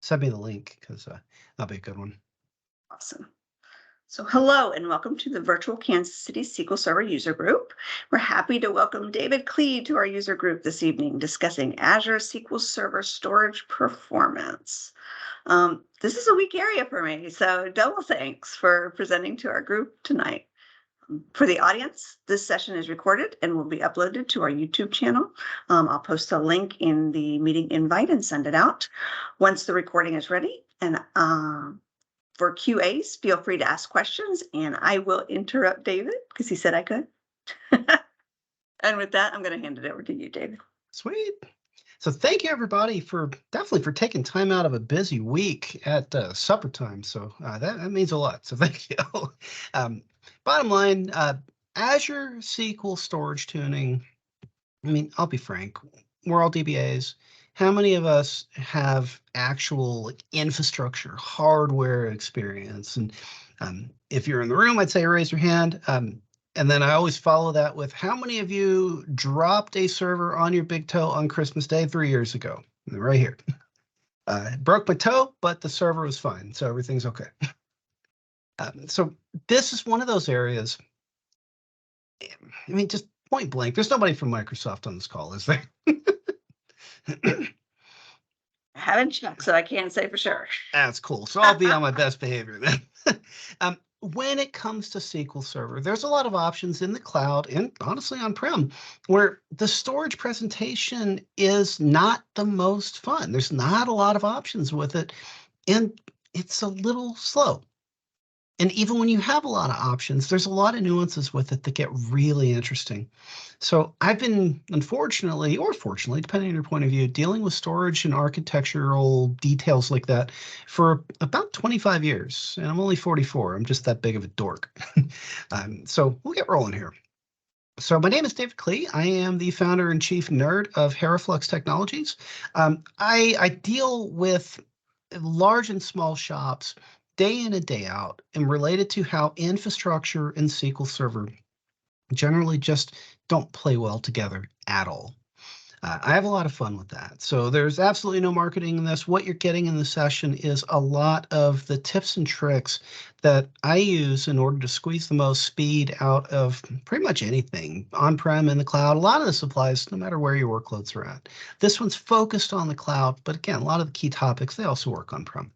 Send me the link because that'll be a good one. Awesome. So hello and welcome to the virtual Kansas City SQL Server user group. We're happy to welcome David Klee to our user group this evening discussing Azure SQL Server storage performance. This is a weak area for me, so double thanks for presenting to our group tonight. For the audience, this session is recorded and will be uploaded to our YouTube channel. I'll post a link in the meeting invite and send it out once the recording is ready. And for QAs, feel free to ask questions, and I will interrupt David because he said I could. And with that, I'm going to hand it over to you, David. Sweet. So thank you, everybody, for taking time out of a busy week at supper time. So that means a lot. So thank you. Bottom line, Azure SQL storage tuning. I mean, I'll be frank. We're all DBAs. How many of us have actual infrastructure, hardware experience? And if you're in the room, I'd say raise your hand. And then I always follow that with how many of you dropped a server on your big toe on Christmas Day 3 years ago? Right here. Broke my toe, but the server was fine, so everything's okay. So this is one of those areas. I mean, just point blank, there's nobody from Microsoft on this call, is there? I haven't checked, so I can't say for sure. That's cool. So I'll be on my best behavior then. When it comes to SQL Server, there's a lot of options in the cloud and honestly on-prem where the storage presentation is not the most fun. There's not a lot of options with it, and it's a little slow. And even when you have a lot of options, there's a lot of nuances with it that get really interesting. So I've been, unfortunately, or fortunately, depending on your point of view, dealing with storage and architectural details like that for about 25 years. And I'm only 44. I'm just that big of a dork. So we'll get rolling here. So my name is David Klee. I am the founder and chief nerd of Heraflux Technologies. I deal with large and small shops day in and day out, and related to how infrastructure and SQL Server generally just don't play well together at all. I have a lot of fun with that. So there's absolutely no marketing in this. What you're getting in the session is a lot of the tips and tricks that I use in order to squeeze the most speed out of pretty much anything on-prem in the cloud. A lot of this applies no matter where your workloads are at. This one's focused on the cloud, but again, a lot of the key topics, they also work on-prem.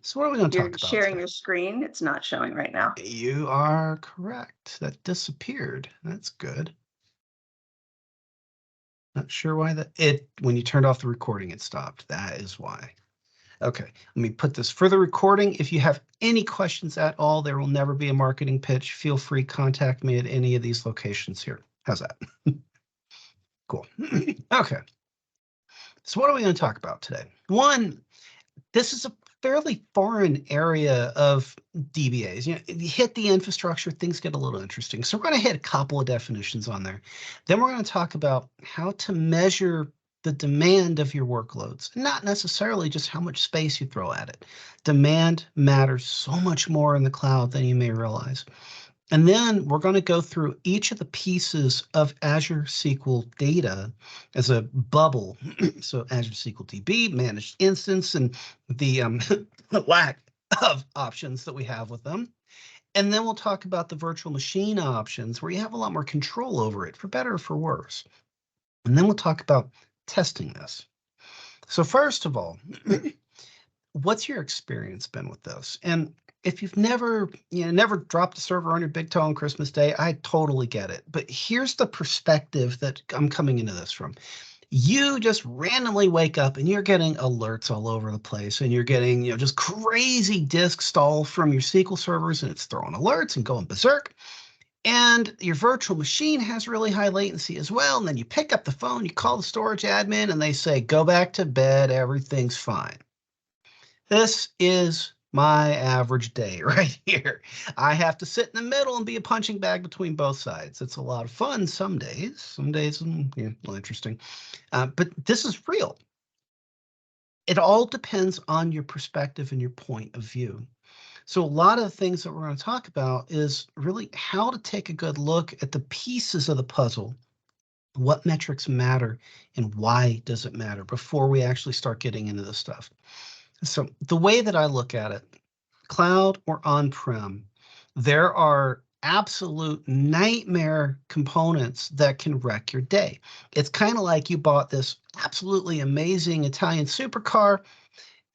So what are we going to talk about? You're sharing today? your screen. It's not showing right now. You are correct. That disappeared. That's good. Not sure why when you turned off the recording, it stopped. That is why. Okay, let me put this for the recording. If you have any questions at all, there will never be a marketing pitch. Feel free, contact me at any of these locations here. How's that? Cool. Okay. So what are we going to talk about today? One, this is a fairly foreign area of DBAs. You know, if you hit the infrastructure, things get a little interesting. So we're going to hit a couple of definitions on there. Then we're going to talk about how to measure the demand of your workloads, not necessarily just how much space you throw at it. Demand matters so much more in the cloud than you may realize. And then we're going to go through each of the pieces of Azure SQL data as a bubble. So Azure SQL DB, managed instance, and the lack of options that we have with them. And then we'll talk about the virtual machine options where you have a lot more control over it, for better or for worse. And then we'll talk about testing this. So first of all, what's your experience been with this? And if you've never dropped a server on your big toe on Christmas Day, I totally get it. But here's the perspective that I'm coming into this from. You just randomly wake up and you're getting alerts all over the place, and you're getting, just crazy disk stall from your SQL servers, and it's throwing alerts and going berserk. And your virtual machine has really high latency as well. And then you pick up the phone, you call the storage admin, and they say, go back to bed, everything's fine. This is my average day right here. I have to sit in the middle and be a punching bag between both sides. It's a lot of fun some days. Some days, a little interesting. But this is real. It all depends on your perspective and your point of view. So a lot of the things that we're going to talk about is really how to take a good look at the pieces of the puzzle What metrics matter and why does it matter before we actually start getting into this stuff? So the way that I look at it, cloud or on-prem, there are absolute nightmare components that can wreck your day. It's kind of like you bought this absolutely amazing Italian supercar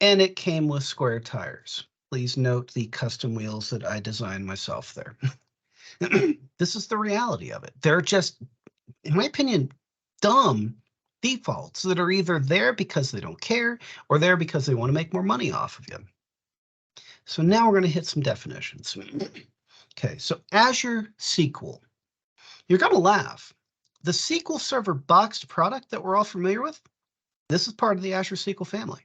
and it came with square tires. Please note the custom wheels that I designed myself there. This is the reality of it. They're just, in my opinion, dumb defaults that are either there because they don't care or there because they want to make more money off of you. So now we're going to hit some definitions. Okay, so Azure SQL. You're going to laugh. The SQL Server boxed product that we're all familiar with, this is part of the Azure SQL family.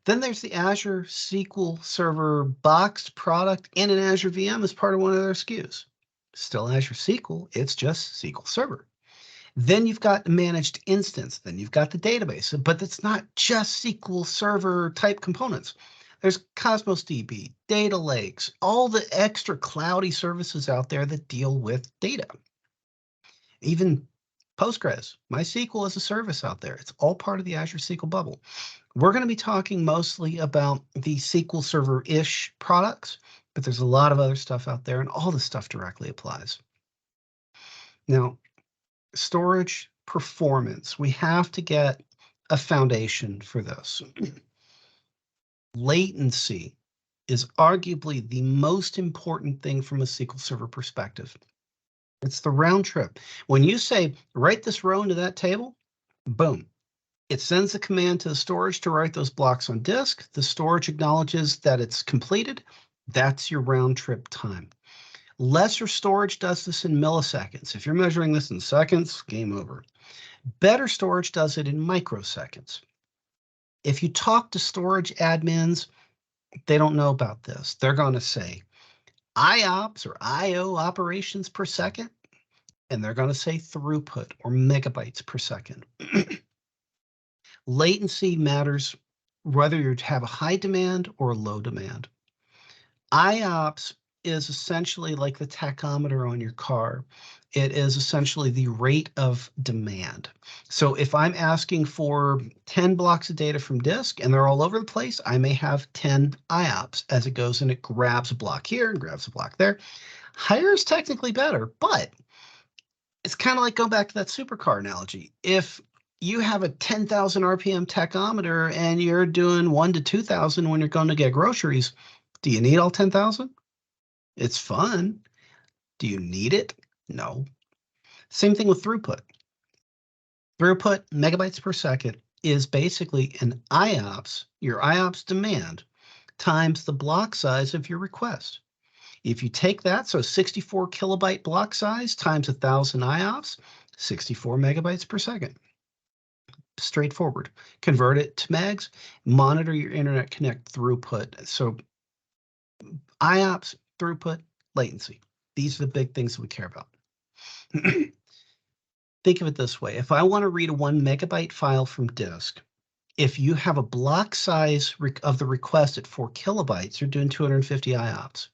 Then there's the Azure SQL Server boxed product in an Azure VM as part of one of their SKUs. Still Azure SQL, it's just SQL Server. Then you've got the managed instance. Then you've got the database, but it's not just SQL Server type components. There's Cosmos DB, data lakes, all the extra cloudy services out there that deal with data. Even Postgres, MySQL is a service out there. It's all part of the Azure SQL bubble. We're going to be talking mostly about the SQL Server-ish products, but there's a lot of other stuff out there, and all this stuff directly applies. Now, storage performance. We have to get a foundation for this. Latency is arguably the most important thing from a SQL Server perspective. It's the round trip. When you say, write this row into that table, boom. It sends a command to the storage to write those blocks on disk. The storage acknowledges that it's completed. That's your round trip time. Lesser storage does this in milliseconds. If you're measuring this in seconds, game over. Better storage does it in microseconds. If you talk to storage admins, they don't know about this. They're going to say IOPS or IO operations per second, and they're going to say throughput or megabytes per second. Latency matters whether you have a high demand or a low demand. IOPS is essentially like the tachometer on your car. It is essentially the rate of demand. So if I'm asking for 10 blocks of data from disk and they're all over the place, I may have 10 IOPS as it goes and it grabs a block here and grabs a block there. Higher is technically better, but it's kind of like going back to that supercar analogy. If you have a 10,000 RPM tachometer and you're doing 1 to 2,000 when you're going to get groceries, do you need all 10,000? It's fun. Do you need it? No. Same thing with throughput. Throughput, megabytes per second, is basically an IOPS, your IOPS demand, times the block size of your request. If you take that, so 64 kilobyte block size times 1,000 IOPS, 64 megabytes per second. Straightforward. Convert it to megs, monitor your internet connect throughput. So IOPS, throughput, latency. These are the big things that we care about. Think of it this way. If I want to read a 1 megabyte file from disk, if you have a block size of the request at 4 kilobytes, you're doing 250 IOPS.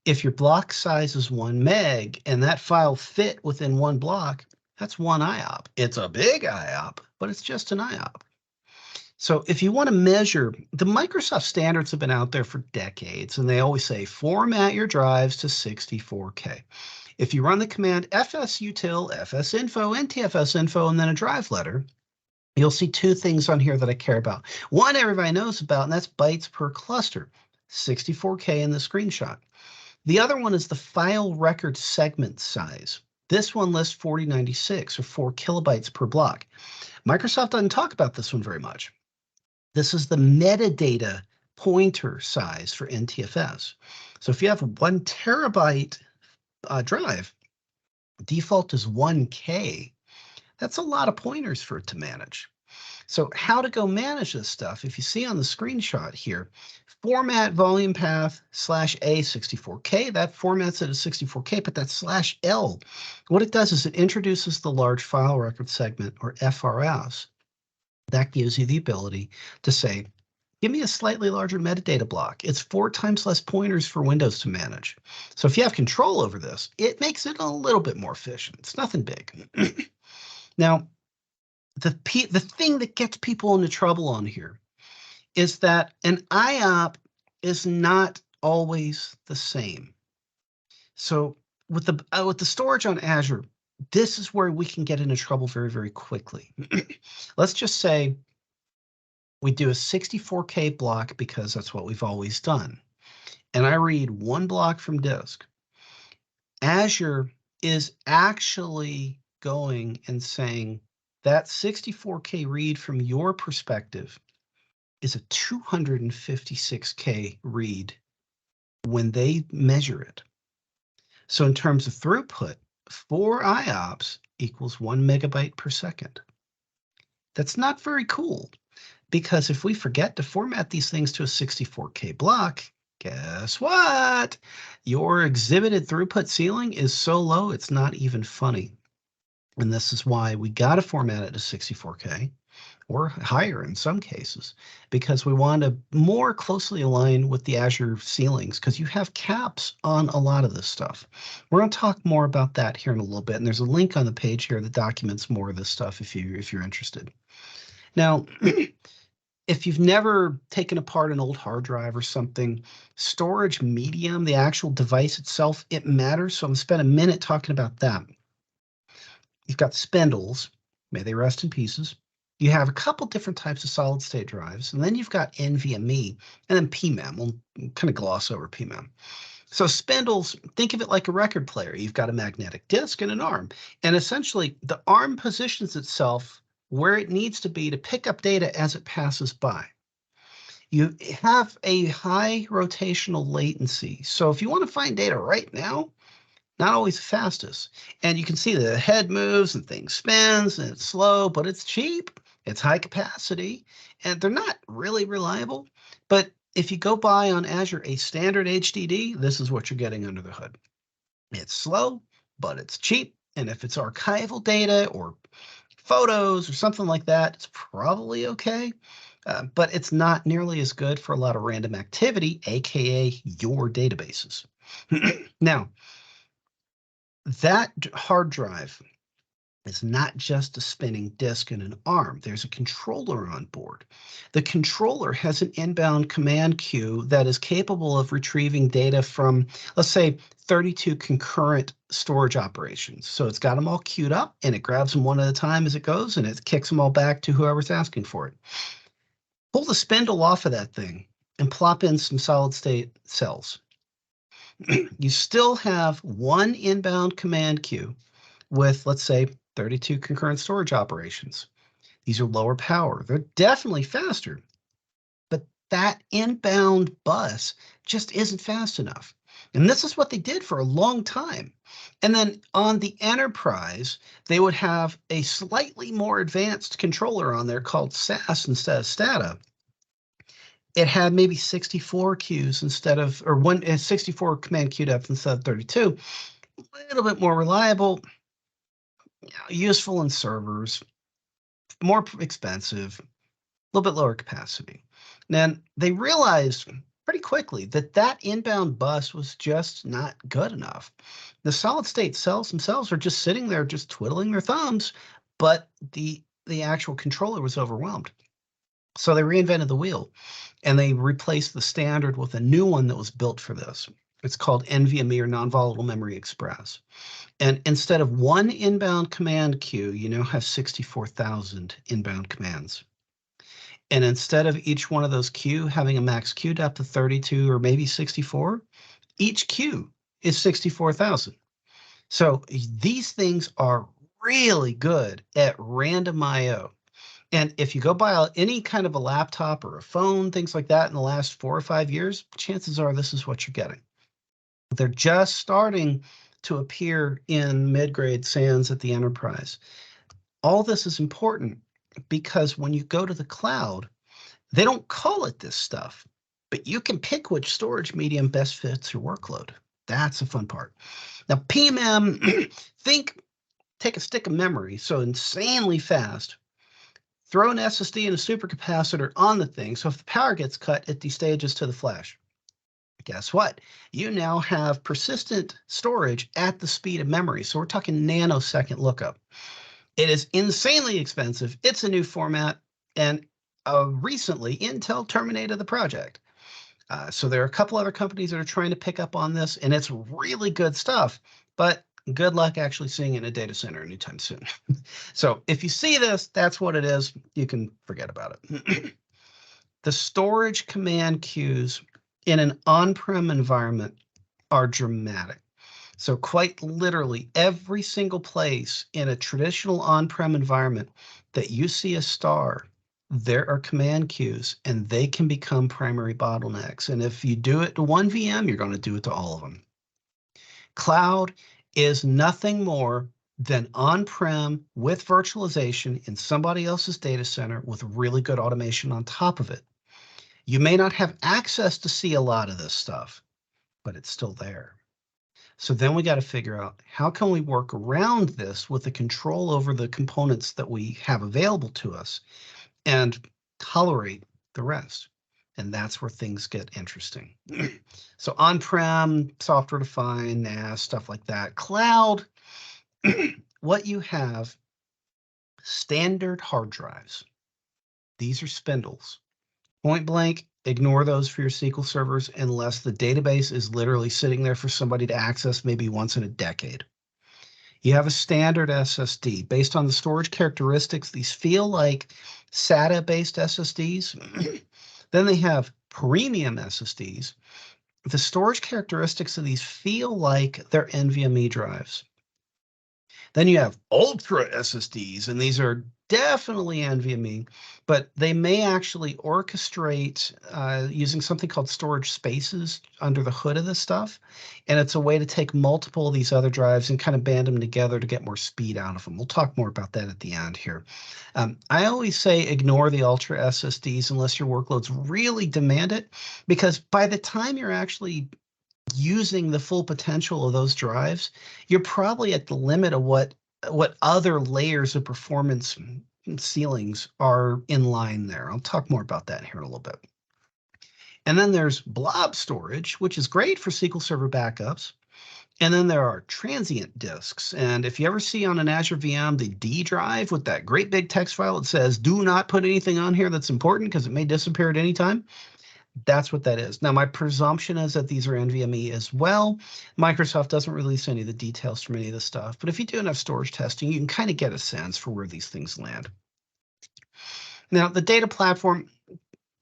If your block size is 1 meg and that file fit within one block, that's 1 IOP. It's a big IOP, but it's just an IOP. So if you want to measure, the Microsoft standards have been out there for decades, and they always say format your drives to 64K. If you run the command fsutil, fsinfo, ntfsinfo, and then a drive letter, you'll see two things on here that I care about. One everybody knows about, and that's bytes per cluster, 64K in the screenshot. The other one is the file record segment size. This one lists 4096 or 4 kilobytes per block. Microsoft doesn't talk about this one very much. This is the metadata pointer size for NTFS. So if you have a 1 terabyte drive, default is 1K. That's a lot of pointers for it to manage. So how to go manage this stuff? If you see on the screenshot here, format volume path /A 64K, that formats it as 64K, but that's /L. What it does is it introduces the large file record segment, or FRS. That gives you the ability to say, give me a slightly larger metadata block. It's 4 times less pointers for Windows to manage. So if you have control over this, it makes it a little bit more efficient. It's nothing big. Now, the thing that gets people into trouble on here is that an IOP is not always the same. So with the storage on Azure, this is where we can get into trouble very, very quickly. Let's just say we do a 64K block because that's what we've always done. And I read one block from disk. Azure is actually going and saying that 64K read from your perspective is a 256K read when they measure it. So in terms of throughput, 4 IOPS equals 1 megabyte per second. That's not very cool, because if we forget to format these things to a 64K block, guess what? Your exhibited throughput ceiling is so low, it's not even funny. And this is why we got to format it to 64K. Or higher in some cases, because we want to more closely align with the Azure ceilings, because you have caps on a lot of this stuff. We're going to talk more about that here in a little bit, and there's a link on the page here that documents more of this stuff if you're interested. Now, if you've never taken apart an old hard drive or something, storage medium, the actual device itself, it matters. So I'm going to spend a minute talking about that. You've got spindles, may they rest in pieces. You have a couple different types of solid state drives, and then you've got NVMe and then PMEM. We'll kind of gloss over PMEM. So spindles, think of it like a record player. You've got a magnetic disk and an arm, and essentially the arm positions itself where it needs to be to pick up data as it passes by. You have a high rotational latency. So if you want to find data right now, not always the fastest. And you can see the head moves and things spins and it's slow, but it's cheap. It's high capacity, and they're not really reliable. But if you go buy on Azure a standard HDD, this is what you're getting under the hood. It's slow, but it's cheap. And if it's archival data or photos or something like that, it's probably okay. But it's not nearly as good for a lot of random activity, aka your databases. Now, that hard drive is not just a spinning disk and an arm. There's a controller on board. The controller has an inbound command queue that is capable of retrieving data from, let's say, 32 concurrent storage operations. So it's got them all queued up, and it grabs them one at a time as it goes, and it kicks them all back to whoever's asking for it. Pull the spindle off of that thing and plop in some solid state cells. You still have one inbound command queue with, let's say, 32 concurrent storage operations. These are lower power. They're definitely faster, but that inbound bus just isn't fast enough. And this is what they did for a long time. And then on the enterprise, they would have a slightly more advanced controller on there called SAS instead of STATA. It had maybe 64 queues instead of, or 64 command queue depth instead of 32. A little bit more reliable, useful in servers, more expensive, a little bit lower capacity. Then they realized pretty quickly that that inbound bus was just not good enough. The solid state cells themselves are just sitting there, just twiddling their thumbs, but the actual controller was overwhelmed. So they reinvented the wheel, and they replaced the standard with a new one that was built for this. It's called NVMe, or Non-Volatile Memory Express. And instead of one inbound command queue, you now have 64,000 inbound commands. And instead of each one of those queue having a max queue depth of 32 or maybe 64, each queue is 64,000. So these things are really good at random I/O. And if you go buy any kind of a laptop or a phone, things like that in the last 4 or 5 years, chances are this is what you're getting. They're just starting to appear in mid-grade SANs at the enterprise. All this is important because when you go to the cloud, they don't call it this stuff, but you can pick which storage medium best fits your workload. That's the fun part. Now, PMEM, take a stick of memory, so insanely fast. Throw an SSD and a supercapacitor on the thing, so if the power gets cut, it destages to the flash. Guess what? You now have persistent storage at the speed of memory. So we're talking nanosecond lookup. It is insanely expensive. It's a new format, and recently Intel terminated the project. So there are a couple other companies that are trying to pick up on this, and it's really good stuff, but good luck actually seeing it in a data center anytime soon. So if you see this, that's what it is. You can forget about it. The storage command queues in an on-prem environment are dramatic. So quite literally, every single place in a traditional on-prem environment that you see a star, there are command queues, and they can become primary bottlenecks. And if you do it to one VM, you're going to do it to all of them. Cloud is nothing more than on-prem with virtualization in somebody else's data center with really good automation on top of it. You may not have access to see a lot of this stuff, but it's still there. So then we got to figure out how can we work around this with the control over the components that we have available to us and tolerate the rest. And that's where things get interesting. So on-prem, software-defined, NAS, stuff like that. Cloud, what you have, standard hard drives. These are spindles. Point blank, ignore those for your SQL servers unless the database is literally sitting there for somebody to access maybe once in a decade. You have a standard SSD. Based on the storage characteristics, these feel like SATA-based SSDs. Then they have premium SSDs. The storage characteristics of these feel like they're NVMe drives. Then you have ultra SSDs, and these are definitely NVMe, but they may actually orchestrate using something called storage spaces under the hood of this stuff. And it's a way to take multiple of these other drives and kind of band them together to get more speed out of them. We'll talk more about that at the end here. I always say ignore the ultra SSDs unless your workloads really demand it, because by the time you're actually using the full potential of those drives, you're probably at the limit of what other layers of performance ceilings are in line there. I'll talk more about that here in a little bit. And then there's blob storage, which is great for SQL Server backups. And then there are transient disks. And if you ever see on an Azure VM the D drive with that great big text file that says, do not put anything on here that's important because it may disappear at any time, that's what that is. Now, my presumption is that these are NVMe as well. Microsoft doesn't release any of the details from any of this stuff, but if you do enough storage testing, you can kind of get a sense for where these things land. Now, the data platform,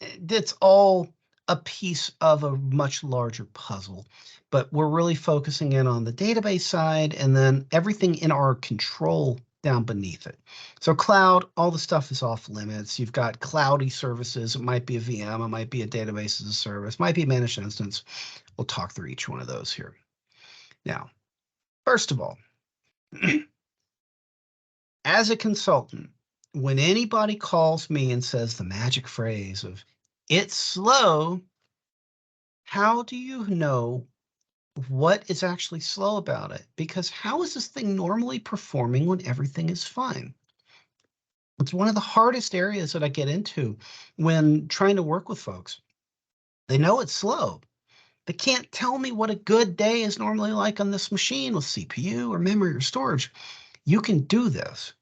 it's all a piece of a much larger puzzle, but we're really focusing in on the database side and then everything in our control down beneath it. So cloud, all the stuff is off limits. You've got cloudy services. It might be a VM. It might be a database as a service. It might be a managed instance. We'll talk through each one of those here. Now, first of all, as a consultant, when anybody calls me and says the magic phrase of it's slow, how do you know what is actually slow about it? Because how is this thing normally performing when everything is fine? It's one of the hardest areas that I get into when trying to work with folks. They know it's slow. They can't tell me what a good day is normally like on this machine with CPU or memory or storage. You can do this.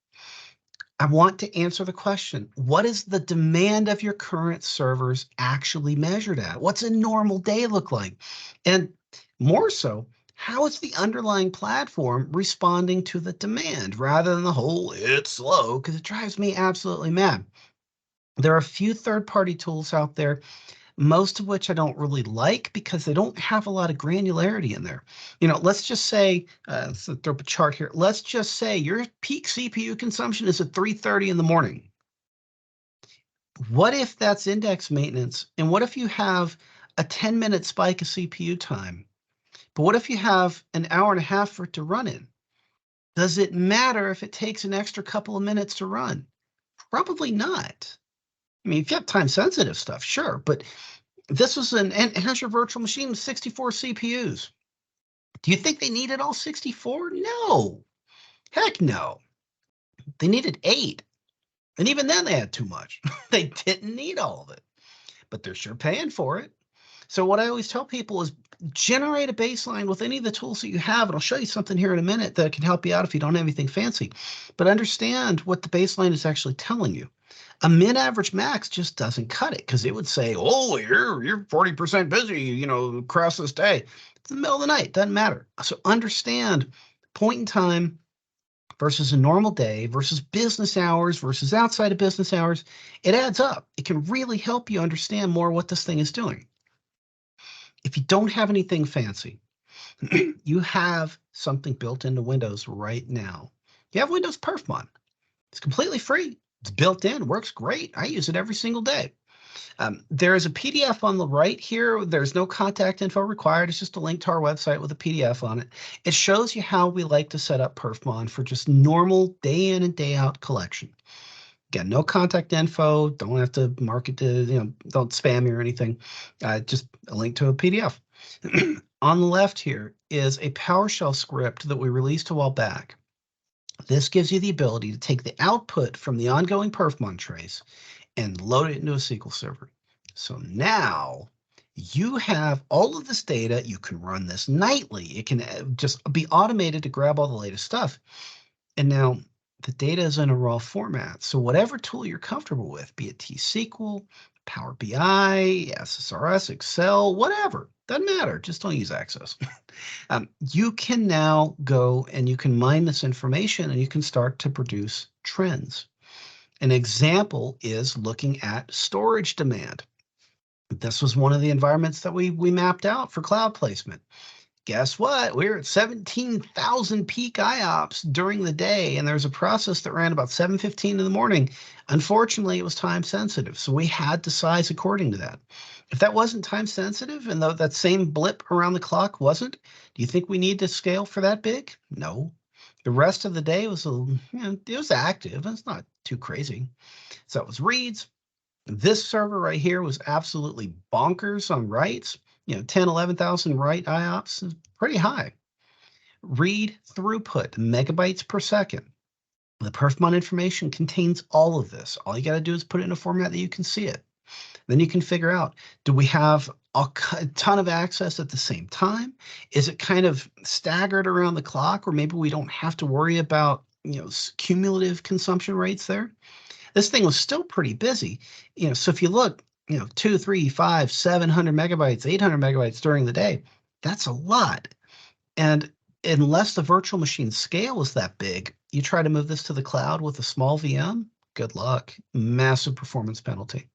I want to answer the question, what is the demand of your current servers actually measured at? What's a normal day look like? And more so, how is the underlying platform responding to the demand rather than the whole it's slow, because it drives me absolutely mad. There are a few third-party tools out there, most of which I don't really like because they don't have a lot of granularity in there. You know, let's just say, let's throw up a chart here. Let's just say your peak CPU consumption is at 3:30 in the morning. What if that's index maintenance? And what if you have a 10-minute spike of CPU time? But what if you have an hour and a half for it to run in? Does it matter if it takes an extra couple of minutes to run? Probably not. I mean, if you have time-sensitive stuff, sure, but this was an Azure virtual machine with 64 CPUs. Do you think they needed all 64? No. Heck no. They needed 8. And even then they had too much. They didn't need all of it. But they're sure paying for it. So what I always tell people is generate a baseline with any of the tools that you have. And I'll show you something here in a minute that can help you out if you don't have anything fancy. But understand what the baseline is actually telling you. A min, average, max just doesn't cut it, because it would say, oh, you're 40% busy, across this day. It's in the middle of the night, doesn't matter. So understand point in time versus a normal day versus business hours versus outside of business hours. It adds up. It can really help you understand more what this thing is doing. If you don't have anything fancy, you have something built into Windows right now. You have Windows Perfmon. It's completely free. It's built in, works great. I use it every single day. There is a PDF on the right here. There's no contact info required. It's just a link to our website with a PDF on it. It shows you how we like to set up Perfmon for just normal day in and day out collection. Again, no contact info. Don't have to mark it to, don't spam you or anything. Just a link to a PDF. On the left here is a PowerShell script that we released a while back. This gives you the ability to take the output from the ongoing Perfmon trace and load it into a SQL server. So now you have all of this data. You can run this nightly. It can just be automated to grab all the latest stuff. And now the data is in a raw format. So whatever tool you're comfortable with, be it T-SQL, Power BI, SSRS, Excel, whatever, doesn't matter. Just don't use Access. You can now go and you can mine this information and you can start to produce trends. An example is looking at storage demand. This was one of the environments that we mapped out for cloud placement. Guess what? We're at 17,000 peak IOPS during the day, and there's a process that ran about 7:15 in the morning. Unfortunately, it was time sensitive, so we had to size according to that. If that wasn't time sensitive, and though that same blip around the clock wasn't, do you think we need to scale for that big? No. The rest of the day was, it was active. It's not too crazy. So it was reads. This server right here was absolutely bonkers on writes. 10, 11,000 write IOPS is pretty high. Read throughput, megabytes per second. The Perfmon information contains all of this. All you got to do is put it in a format that you can see it. Then you can figure out, do we have a ton of access at the same time? Is it kind of staggered around the clock, or maybe we don't have to worry about, cumulative consumption rates there? This thing was still pretty busy. So if you look, 2, 3, 5, 700 megabytes, 800 megabytes during the day, that's a lot. And unless the virtual machine scale is that big, you try to move this to the cloud with a small VM, good luck, massive performance penalty.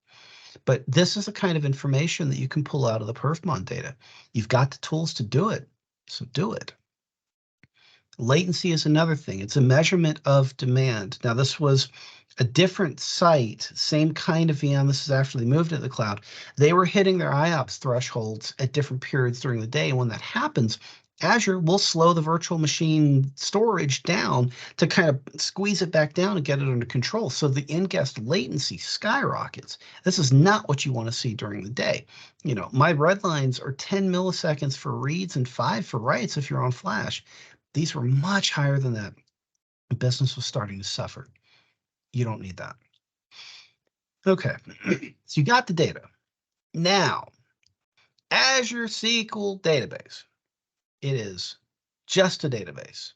But this is the kind of information that you can pull out of the Perfmon data. You've got the tools to do it, so do it. Latency is another thing. It's a measurement of demand. Now, this was a different site, same kind of VM. This is after they moved to the cloud. They were hitting their IOPS thresholds at different periods during the day. And when that happens, Azure will slow the virtual machine storage down to kind of squeeze it back down and get it under control. So the in-guest latency skyrockets. This is not what you want to see during the day. My red lines are 10 milliseconds for reads and 5 for writes if you're on Flash. These were much higher than that. The business was starting to suffer. You don't need that. Okay, so you got the data. Now, Azure SQL database. It is just a database.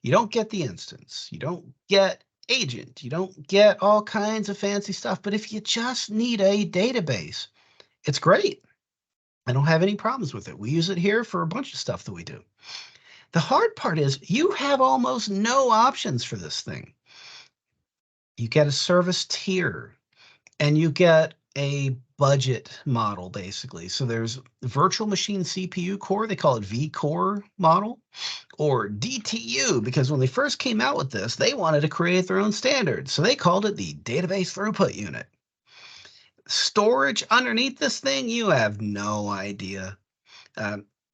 You don't get the instance. You don't get agent. You don't get all kinds of fancy stuff. But if you just need a database, it's great. I don't have any problems with it. We use it here for a bunch of stuff that we do. The hard part is you have almost no options for this thing. You get a service tier and you get a budget model, basically. So there's virtual machine CPU core, they call it vCore model, or DTU, because when they first came out with this, they wanted to create their own standard. So they called it the database throughput unit. Storage underneath this thing, you have no idea.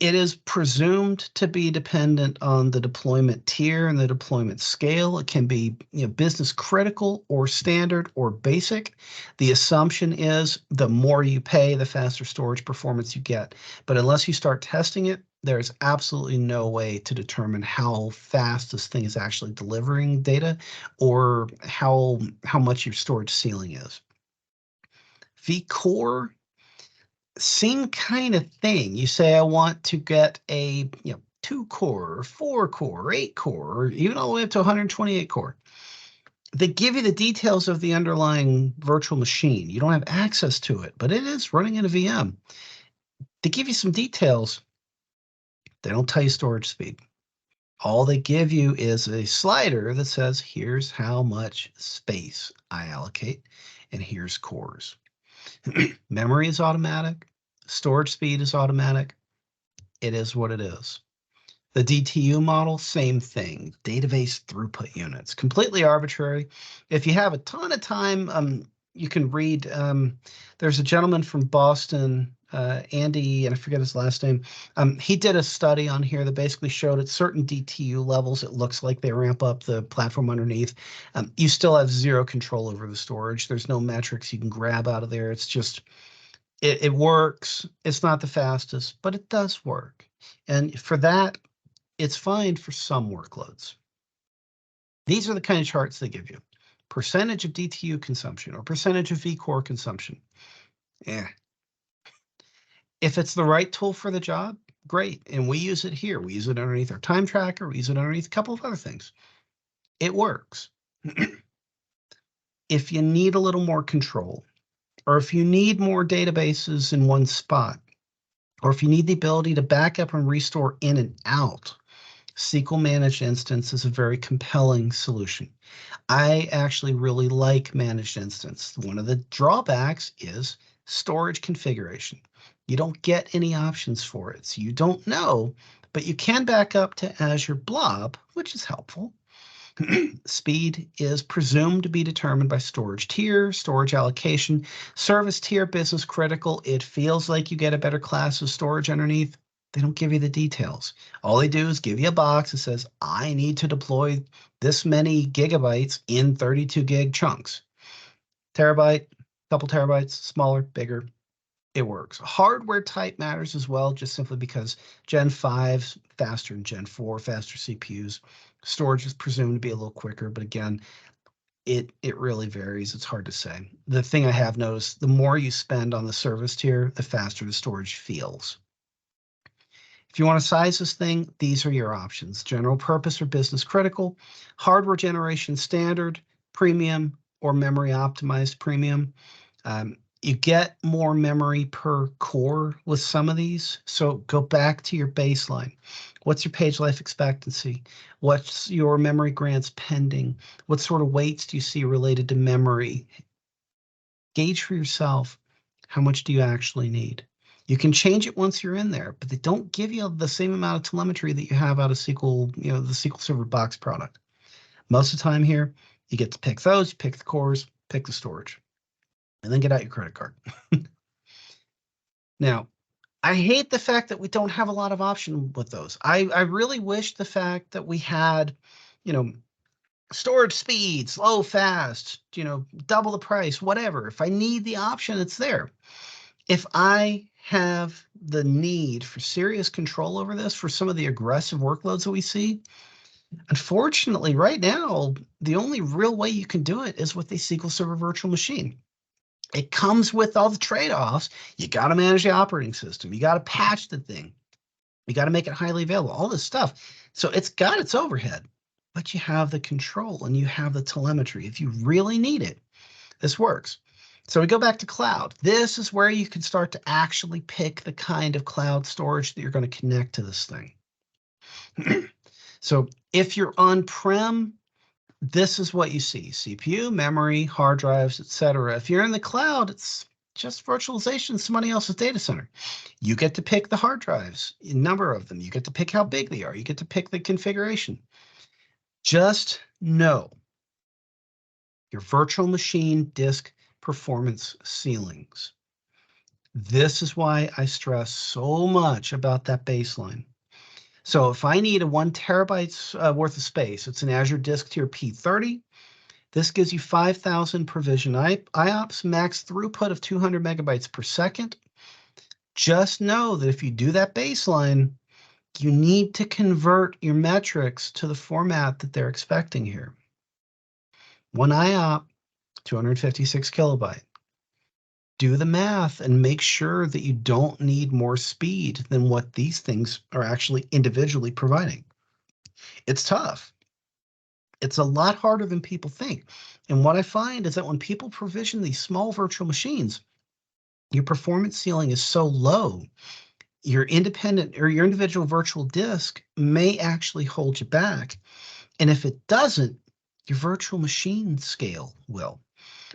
It is presumed to be dependent on the deployment tier and the deployment scale. It can be business critical or standard or basic. The assumption is the more you pay, the faster storage performance you get. But unless you start testing it, there's absolutely no way to determine how fast this thing is actually delivering data or how much your storage ceiling is. vCore, Same kind of thing. You say, I want to get a 2-core, or 4-core, or 8-core, or even all the way up to 128 core. They give you the details of the underlying virtual machine. You don't have access to it, but it is running in a VM. They give you some details. They don't tell you storage speed. All they give you is a slider that says, here's how much space I allocate, and here's cores. Memory is automatic. Storage speed is automatic. It is what it is. The DTU model, same thing. Database throughput units, completely arbitrary. If you have a ton of time, you can read. There's a gentleman from Boston, Andy, and I forget his last name. He did a study on here that basically showed at certain DTU levels, it looks like they ramp up the platform underneath. You still have zero control over the storage. There's no metrics you can grab out of there. It's just, it works. It's not the fastest, but it does work. And for that, it's fine for some workloads. These are the kind of charts they give you. Percentage of DTU consumption or percentage of vCore consumption. Yeah. If it's the right tool for the job, great. And we use it here. We use it underneath our time tracker. We use it underneath a couple of other things. It works. If you need a little more control, or if you need more databases in one spot, or if you need the ability to back up and restore in and out, SQL Managed Instance is a very compelling solution. I actually really like Managed Instance. One of the drawbacks is storage configuration. You don't get any options for it, so you don't know, but you can back up to Azure Blob, which is helpful. Speed is presumed to be determined by storage tier, storage allocation, service tier, business critical. It feels like you get a better class of storage underneath. They don't give you the details. All they do is give you a box that says, I need to deploy this many gigabytes in 32 gig chunks. Terabyte, couple terabytes, smaller, bigger. It works. Hardware type matters as well, just simply because Gen 5 faster than Gen 4, faster CPUs. Storage is presumed to be a little quicker, but again, it really varies. It's hard to say. The thing I have noticed, the more you spend on the service tier, the faster the storage feels. If you want to size this thing, these are your options. General purpose or business critical, hardware generation standard, premium, or memory optimized premium. You get more memory per core with some of these. So go back to your baseline. What's your page life expectancy? What's your memory grants pending? What sort of weights do you see related to memory? Gauge for yourself, how much do you actually need? You can change it once you're in there, but they don't give you the same amount of telemetry that you have out of SQL, the SQL Server Box product. Most of the time here, you get to pick those, pick the cores, pick the storage, and then get out your credit card. Now, I hate the fact that we don't have a lot of option with those. I really wish the fact that we had, storage speed, slow, fast, double the price, whatever. If I need the option, it's there. If I have the need for serious control over this for some of the aggressive workloads that we see, unfortunately, right now, the only real way you can do it is with a SQL Server virtual machine. It comes with all the trade-offs. You got to manage the operating system. You got to patch the thing. You got to make it highly available, all this stuff. So it's got its overhead, but you have the control and you have the telemetry. If you really need it, this works. So we go back to cloud. This is where you can start to actually pick the kind of cloud storage that you're going to connect to this thing. So if you're on-prem, this is what you see: CPU, memory, hard drives, etc. If you're in the cloud, it's just virtualization in somebody else's data center. You get to pick the hard drives, a number of them. You get to pick how big they are. You get to pick the configuration. Just know your virtual machine disk performance ceilings. This is why I stress so much about that baseline. So if I need a 1 terabyte worth of space, it's an Azure Disk Tier P30. This gives you 5,000 provision IOPS, max throughput of 200 megabytes per second. Just know that if you do that baseline, you need to convert your metrics to the format that they're expecting here. 1 IOP, 256 kilobyte. Do the math and make sure that you don't need more speed than what these things are actually individually providing. It's tough. It's a lot harder than people think. And what I find is that when people provision these small virtual machines, your performance ceiling is so low, your independent or your individual virtual disk may actually hold you back. And if it doesn't, your virtual machine scale will.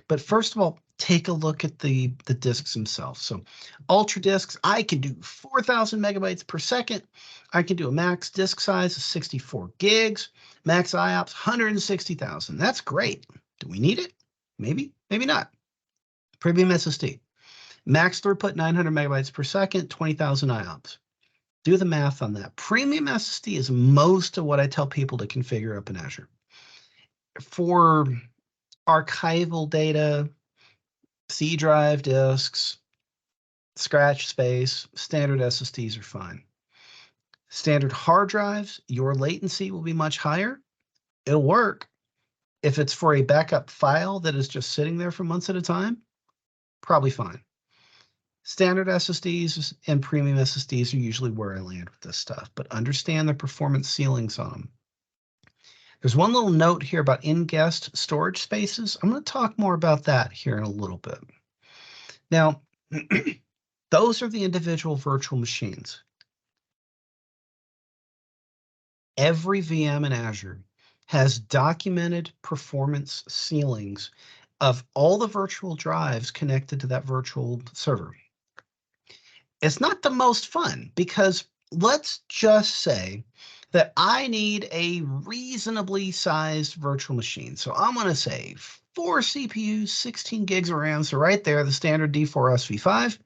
But first of all, take a look at the disks themselves. So Ultra disks, I can do 4,000 megabytes per second. I can do a max disk size of 64 gigs, max IOPS 160,000. That's great. Do we need it? Maybe, maybe not. Premium SSD, max throughput 900 megabytes per second, 20,000 IOPS. Do the math on that. Premium SSD is most of what I tell people to configure up in Azure. For archival data, C drive disks, scratch space, standard SSDs are fine. Standard hard drives, your latency will be much higher. It'll work. If it's for a backup file that is just sitting there for months at a time, probably fine. Standard SSDs and premium SSDs are usually where I land with this stuff, but understand the performance ceilings on them. There's one little note here about in-guest storage spaces. I'm going to talk more about that here in a little bit. Now, those are the individual virtual machines. Every VM in Azure has documented performance ceilings of all the virtual drives connected to that virtual server. It's not the most fun because let's just say that I need a reasonably sized virtual machine. So I'm going to say 4 CPUs, 16 gigs of RAM. So right there, the standard D4SV5.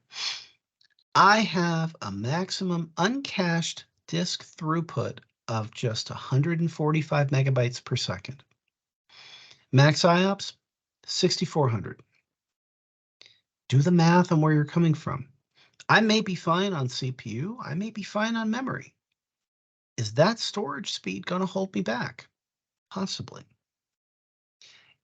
I have a maximum uncached disk throughput of just 145 megabytes per second. Max IOPS, 6,400. Do the math on where you're coming from. I may be fine on CPU. I may be fine on memory. Is that storage speed going to hold me back? Possibly.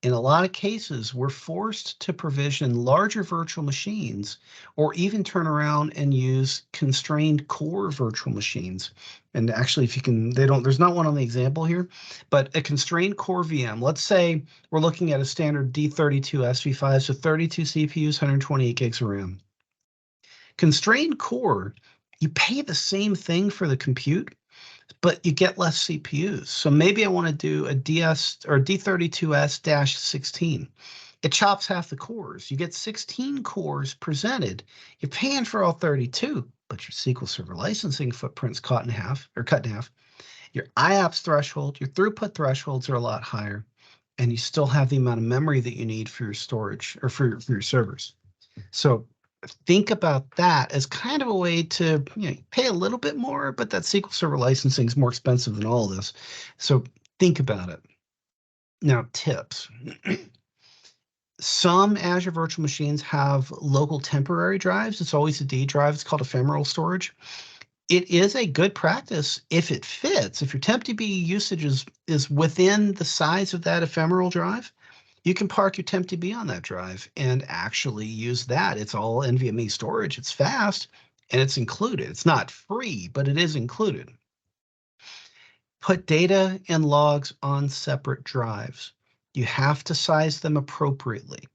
In a lot of cases, we're forced to provision larger virtual machines or even turn around and use constrained core virtual machines. And actually, if you can, there's not one on the example here, but a constrained core VM. Let's say we're looking at a standard D32 SV5, so 32 CPUs, 128 gigs of RAM. Constrained core, you pay the same thing for the compute, but you get less CPUs. So maybe I want to do a DS or D32S-16. It chops half the cores. You get 16 cores presented. You're paying for all 32, but your SQL Server licensing footprint's cut in half. Your IOPS threshold, your throughput thresholds are a lot higher, and you still have the amount of memory that you need for your storage or for your servers. So think about that as kind of a way to pay a little bit more, but that SQL Server licensing is more expensive than all of this. So think about it. Now, tips. Some Azure virtual machines have local temporary drives. It's always a D drive. It's called ephemeral storage. It is a good practice if it fits. If your tempdb usage is within the size of that ephemeral drive, you can park your tempdb on that drive and actually use that. It's all NVMe storage. It's fast and it's included. It's not free, but it is included. Put data and logs on separate drives. You have to size them appropriately.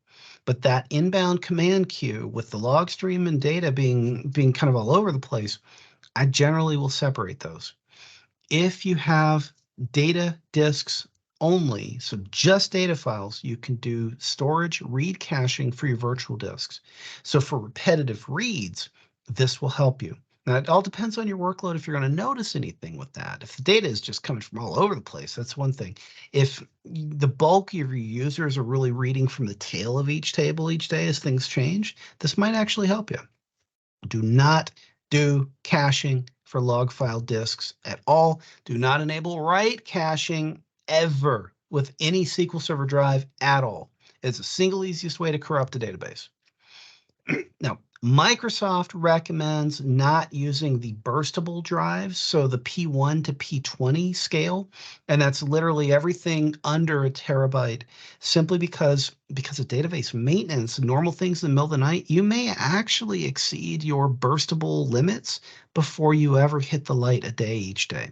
But that inbound command queue with the log stream and data being kind of all over the place, I generally will separate those. If you have data disks only, so just data files, you can do storage read caching for your virtual disks. So for repetitive reads, this will help you. Now, it all depends on your workload if you're going to notice anything with that. If the data is just coming from all over the place, that's one thing. If the bulk of your users are really reading from the tail of each table each day as things change, this might actually help you. Do not do caching for log file disks at all. Do not enable write caching ever with any SQL Server drive at all. It's the single easiest way to corrupt a database. Now, Microsoft recommends not using the burstable drives, so the P1 to P20 scale, and that's literally everything under a terabyte, simply because of database maintenance and normal things in the middle of the night, you may actually exceed your burstable limits before you ever hit the light a day each day.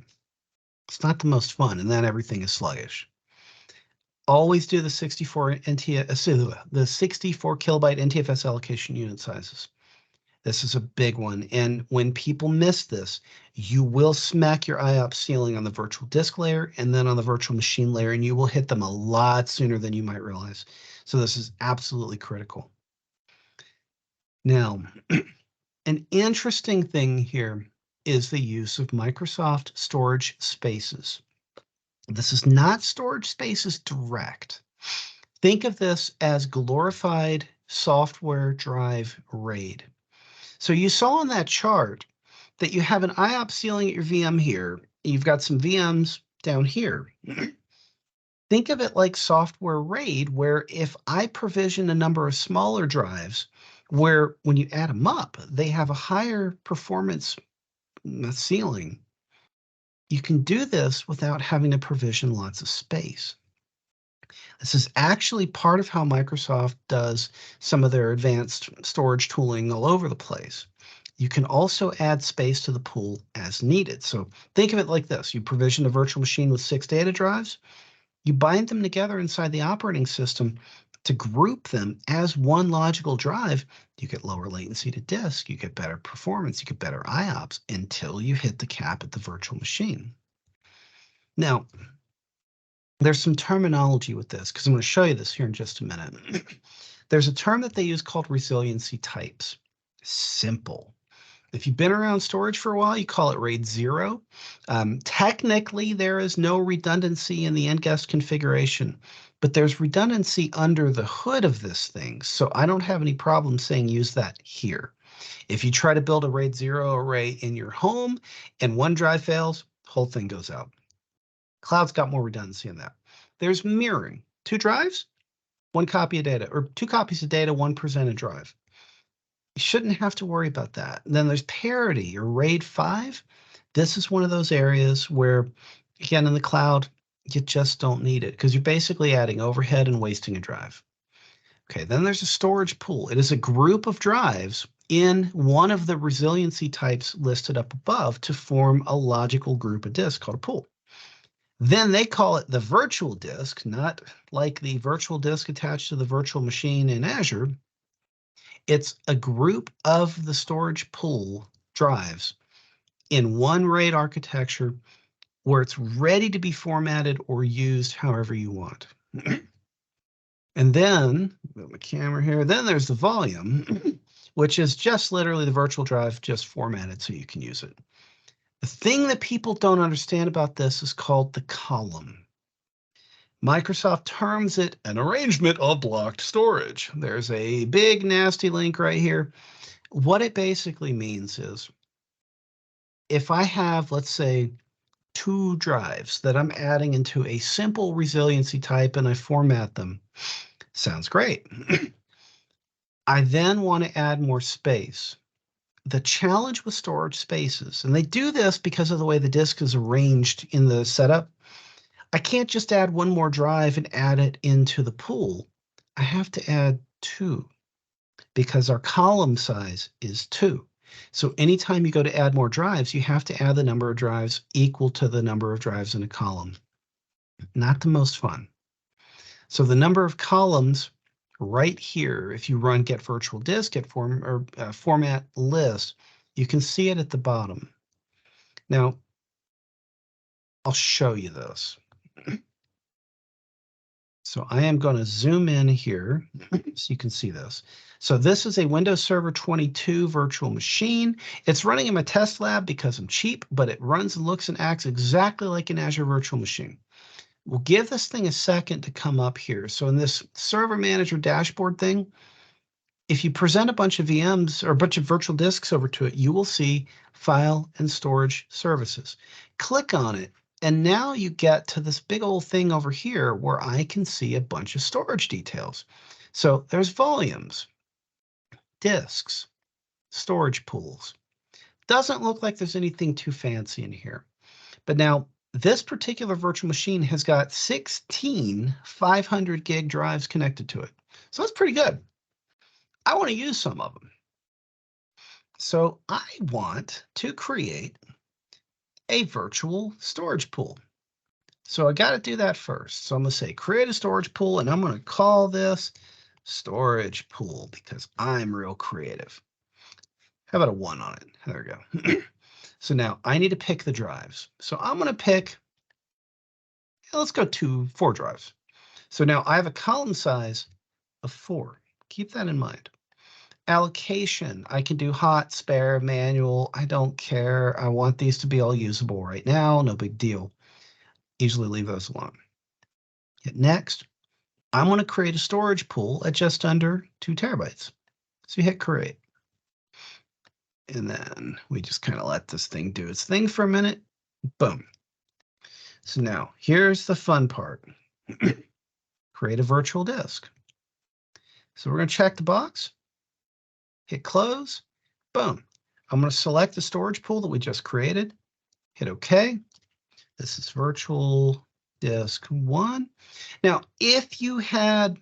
It's not the most fun, and then everything is sluggish. Always do the 64 kilobyte NTFS allocation unit sizes. This is a big one. And when people miss this, you will smack your IOPS ceiling on the virtual disk layer and then on the virtual machine layer, and you will hit them a lot sooner than you might realize. So this is absolutely critical. Now, an interesting thing here is the use of Microsoft storage spaces. This is not storage spaces direct. Think of this as glorified software drive RAID. So you saw on that chart that you have an IOPS ceiling at your VM here. You've got some VMs down here. Think of it like software RAID, where if I provision a number of smaller drives, where when you add them up, they have a higher performance ceiling. You can do this without having to provision lots of space. This is actually part of how Microsoft does some of their advanced storage tooling all over the place. You can also add space to the pool as needed. So think of it like this. You provision a virtual machine with 6 data drives. You bind them together inside the operating system to group them as one logical drive. You get lower latency to disk. You get better performance. You get better IOPS until you hit the cap at the virtual machine. Now, there's some terminology with this because I'm going to show you this here in just a minute. There's a term that they use called resiliency types. Simple. If you've been around storage for a while, you call it RAID 0. Technically, there is no redundancy in the end-guest configuration, but there's redundancy under the hood of this thing. So I don't have any problem saying use that here. If you try to build a RAID 0 array in your home and one drive fails, whole thing goes out. Cloud's got more redundancy in that. There's mirroring. 2 drives, 1 copy of data, or 2 copies of data, 1 presented drive. You shouldn't have to worry about that. And then there's parity or RAID 5. This is one of those areas where, again, in the cloud, you just don't need it because you're basically adding overhead and wasting a drive. Okay, then there's a storage pool. It is a group of drives in one of the resiliency types listed up above to form a logical group of disks called a pool. Then they call it the virtual disk, not like the virtual disk attached to the virtual machine in Azure. It's a group of the storage pool drives in one RAID architecture where it's ready to be formatted or used however you want. And then, put my camera here, then there's the volume, which is just literally the virtual drive just formatted so you can use it. The thing that people don't understand about this is called the column. Microsoft terms it an arrangement of blocked storage. There's a big nasty link right here. What it basically means is if I have, let's say, 2 drives that I'm adding into a simple resiliency type and I format them, sounds great. I then want to add more space. The challenge with storage spaces, and they do this because of the way the disk is arranged in the setup, I can't just add 1 more drive and add it into the pool. I have to add 2 because our column size is 2. So anytime you go to add more drives, you have to add the number of drives equal to the number of drives in a column. Not the most fun. So the number of columns right here, if you run get virtual disk, get format list, you can see it at the bottom. Now, I'll show you this. So I am going to zoom in here so you can see this. So this is a Windows Server 22 virtual machine. It's running in my test lab because I'm cheap, but it runs and looks and acts exactly like an Azure virtual machine. We'll give this thing a second to come up here. So in this server manager dashboard thing, if you present a bunch of VMs or a bunch of virtual disks over to it, you will see file and storage services. Click on it, and now you get to this big old thing over here where I can see a bunch of storage details. So there's volumes. disks, storage pools. Doesn't look like there's anything too fancy in here. But now this particular virtual machine has got 16 500 gig drives connected to it. So that's pretty good. I want to use some of them. So I want to create a virtual storage pool. So I got to do that first. So I'm going to say create a storage pool, and I'm going to call this storage pool because I'm real creative. How about a 1 on it? There we go. So now I need to pick the drives. So I'm going to pick, let's go 4 drives. So now I have a column size of 4. Keep that in mind. Allocation, I can do hot, spare, manual. I don't care. I want these to be all usable right now. No big deal. Easily leave those alone. Hit next. I'm going to create a storage pool at just under 2 terabytes. So you hit create. And then we just kind of let this thing do its thing for a minute. Boom. So now here's the fun part. Create a virtual disk. So we're going to check the box. Hit close. Boom. I'm going to select the storage pool that we just created. Hit OK. This is virtual disk 1. Now, if you had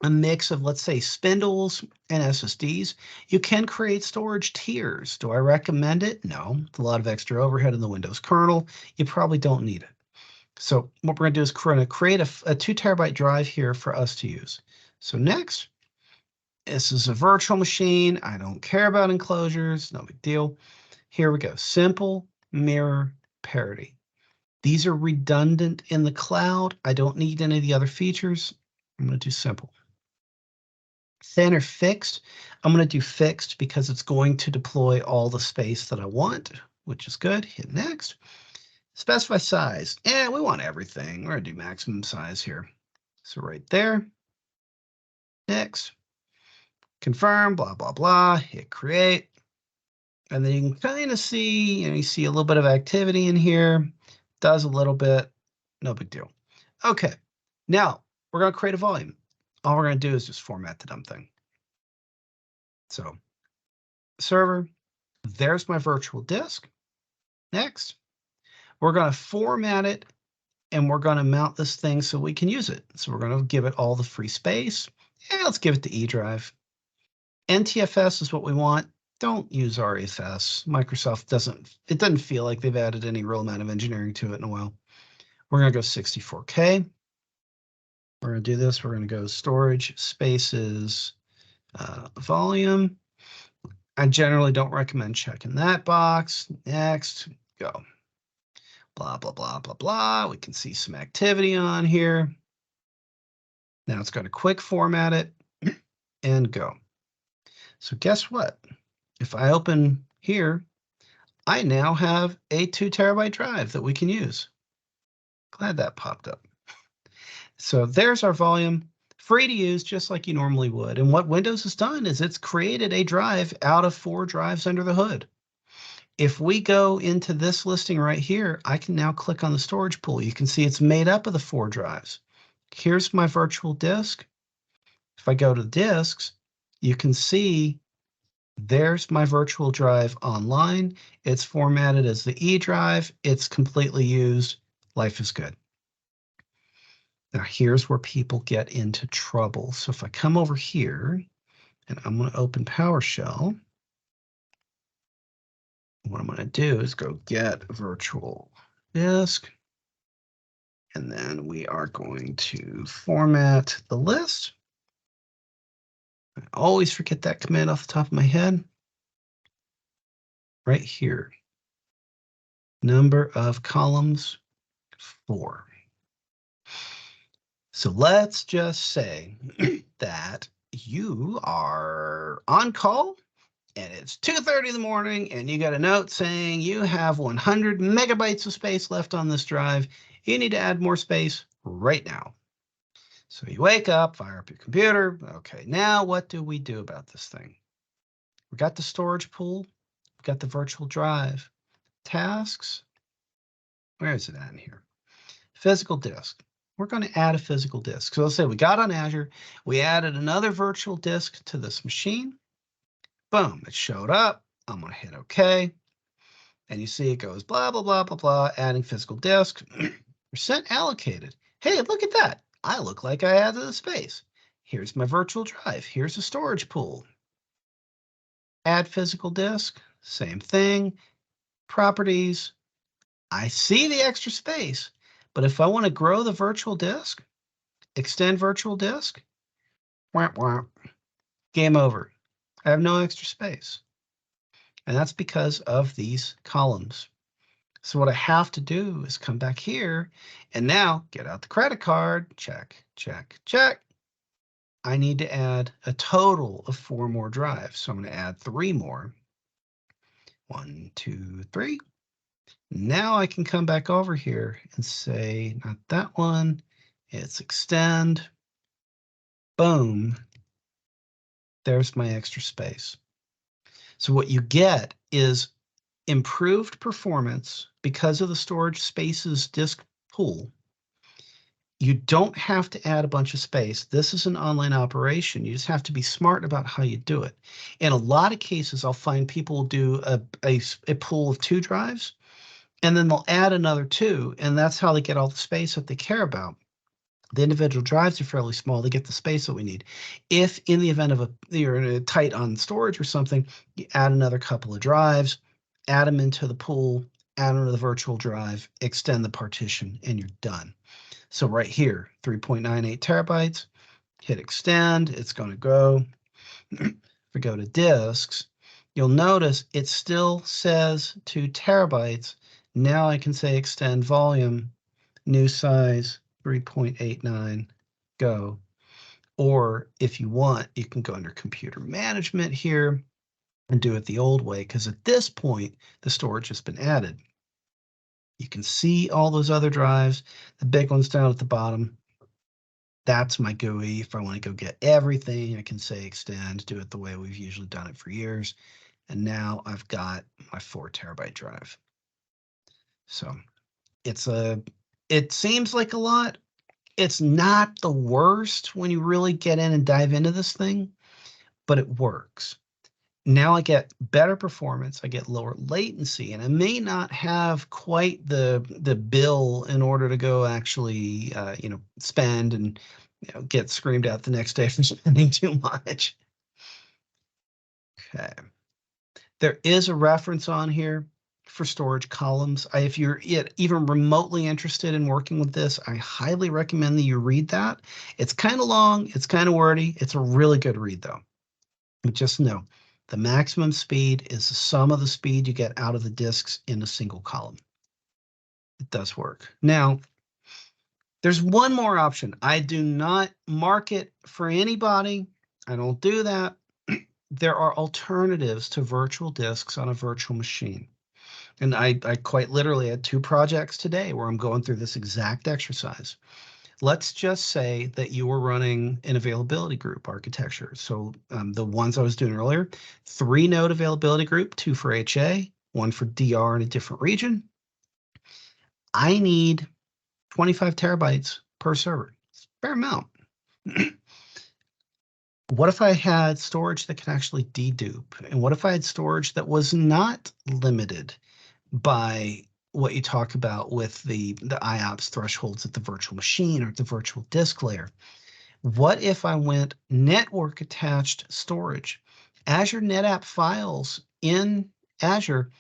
a mix of, let's say, spindles and SSDs, you can create storage tiers. Do I recommend it? No. It's a lot of extra overhead in the Windows kernel. You probably don't need it. So what we're going to do is we're going to create a 2 terabyte drive here for us to use. So next, this is a virtual machine. I don't care about enclosures. No big deal. Here we go. Simple mirror parity. These are redundant in the cloud. I don't need any of the other features. I'm going to do simple. Thin or fixed. I'm going to do fixed because it's going to deploy all the space that I want, which is good. Hit next. Specify size. Yeah, we want everything. We're going to do maximum size here. So right there. Next. Confirm, blah, blah, blah. Hit create. And then you can kind of see, you see a little bit of activity in here. Does a little bit. No big deal. Okay. Now we're going to create a volume. All we're going to do is just format the dumb thing. So server, there's my virtual disk. Next, we're going to format it and we're going to mount this thing so we can use it. So we're going to give it all the free space. And let's give it the E drive. NTFS is what we want. Don't use REFS. Microsoft doesn't feel like they've added any real amount of engineering to it in a while. We're going to go 64K. We're going to do this. We're going to go storage spaces, volume. I generally don't recommend checking that box. Next, go. Blah, blah, blah, blah, blah. We can see some activity on here. Now it's going to quick format it and go. So guess what? If I open here, I now have a 2 terabyte drive that we can use. Glad that popped up. So there's our volume, free to use just like you normally would. And what Windows has done is it's created a drive out of 4 drives under the hood. If we go into this listing right here, I can now click on the storage pool. You can see it's made up of the 4 drives. Here's my virtual disk. If I go to disks, you can see there's my virtual drive online. It's formatted as the E drive. It's completely used. Life is good. Now here's where people get into trouble. So if I come over here and I'm going to open PowerShell, what I'm going to do is go get virtual disk. And then we are going to format the list. I always forget that command off the top of my head. Right here. Number of columns, 4. So let's just say that you are on call and it's 2:30 in the morning and you got a note saying you have 100 megabytes of space left on this drive. You need to add more space right now. So you wake up, fire up your computer. Okay, now what do we do about this thing? We got the storage pool. We got the virtual drive. Tasks. Where is it at in here? Physical disk. We're going to add a physical disk. So let's say we got on Azure, we added another virtual disk to this machine. Boom, it showed up. I'm going to hit OK. And you see it goes blah, blah, blah, blah, blah, adding physical disk, percent allocated. Hey, look at that. I look like I added a space. Here's my virtual drive. Here's a storage pool. Add physical disk, same thing. Properties. I see the extra space, but if I want to grow the virtual disk, extend virtual disk, whomp, whomp, game over. I have no extra space. And that's because of these columns. So what I have to do is come back here and now get out the credit card, check, check, check. I need to add a total of 4 more drives. So I'm going to add 3 more. 1, 2, 3. Now I can come back over here and say, not that one, it's extend. Boom. There's my extra space. So what you get is improved performance because of the storage spaces disk pool. You don't have to add a bunch of space. This is an online operation. You just have to be smart about how you do it. In a lot of cases, I'll find people do a pool of 2 drives, and then they'll add another 2, and that's how they get all the space that they care about. The individual drives are fairly small. They get the space that we need. If in the event of you're tight on storage or something, you add another couple of drives, add them into the pool, add them to the virtual drive, extend the partition, and you're done. So right here, 3.98 terabytes, hit extend, it's going to go. If we go to disks, you'll notice it still says 2 terabytes. Now I can say extend volume, new size, 3.89, go. Or if you want, you can go under computer management here and do it the old way, because at this point, the storage has been added. You can see all those other drives, the big ones down at the bottom. That's my GUI. If I want to go get everything, I can say extend, do it the way we've usually done it for years. And now I've got my 4 terabyte drive. So it seems like a lot. It's not the worst when you really get in and dive into this thing, but it works. Now I get better performance, I get lower latency, and I may not have quite the bill in order to go actually, spend and get screamed at the next day for spending too much. Okay. There is a reference on here for storage columns. If you're even remotely interested in working with this, I highly recommend that you read that. It's kind of long, it's kind of wordy. It's a really good read though. But just know, the maximum speed is the sum of the speed you get out of the disks in a single column. It does work. Now, there's one more option. I do not mark it for anybody. I don't do that. There are alternatives to virtual disks on a virtual machine. And I quite literally had 2 projects today where I'm going through this exact exercise. Let's just say that you were running an availability group architecture. So the ones I was doing earlier, 3 node availability group, 2 for HA, 1 for DR in a different region. I need 25 terabytes per server. It's a fair amount. What if I had storage that can actually dedupe? And what if I had storage that was not limited by what you talk about with the IOPS thresholds at the virtual machine or at the virtual disk layer? What if I went network attached storage? Azure NetApp files in Azure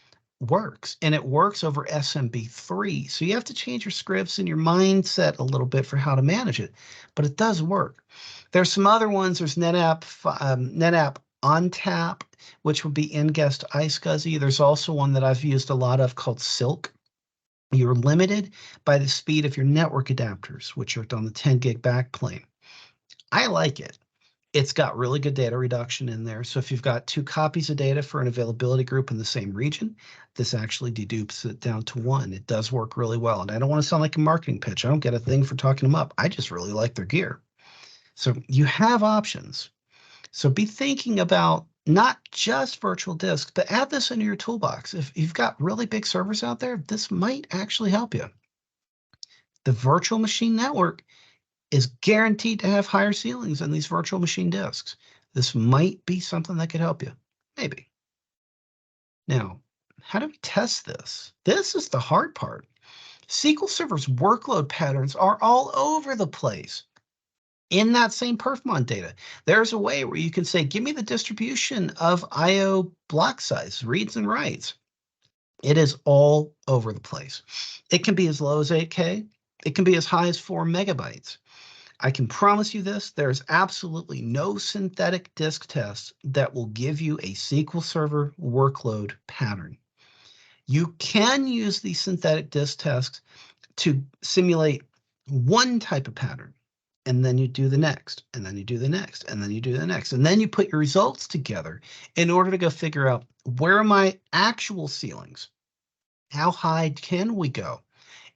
works, and it works over SMB3. So you have to change your scripts and your mindset a little bit for how to manage it, but it does work. There's some other ones. There's NetApp ONTAP, which would be ingest iSCSI. There's also one that I've used a lot of called Silk. You're limited by the speed of your network adapters, which are on the 10 gig backplane. I like it. It's got really good data reduction in there. So if you've got 2 copies of data for an availability group in the same region, this actually dedupes it down to 1. It does work really well. And I don't want to sound like a marketing pitch. I don't get a thing for talking them up. I just really like their gear. So you have options. So be thinking about not just virtual disks, but add this into your toolbox. If you've got really big servers out there, this might actually help you. The virtual machine network is guaranteed to have higher ceilings than these virtual machine disks. This might be something that could help you. Maybe. Now, how do we test this? This is the hard part. SQL Server's workload patterns are all over the place. In that same perfmon data, there's a way where you can say, give me the distribution of IO block size, reads and writes. It is all over the place. It can be as low as 8K. It can be as high as 4 megabytes. I can promise you this, there's absolutely no synthetic disk test that will give you a SQL Server workload pattern. You can use these synthetic disk tests to simulate one type of pattern, and then you do the next, and then you do the next, and then you do the next, and then you put your results together in order to go figure out where are my actual ceilings? How high can we go?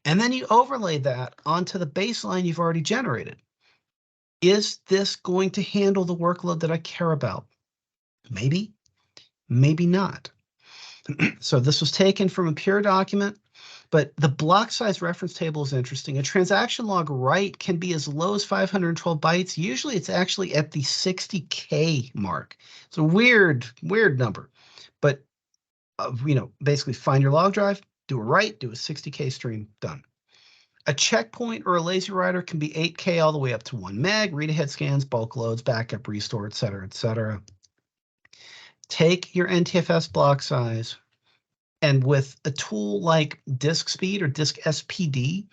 And then you overlay that onto the baseline you've already generated. Is this going to handle the workload that I care about? Maybe, maybe not. So this was taken from a pure document, but the block size reference table is interesting. A transaction log write can be as low as 512 bytes. Usually it's actually at the 60K mark. It's a weird number, but basically find your log drive, do a write, do a 60K stream, done. A checkpoint or a lazy writer can be 8K all the way up to 1 meg, read ahead scans, bulk loads, backup, restore, et cetera, et cetera. Take your NTFS block size, and with a tool like disk speed or disk SPD,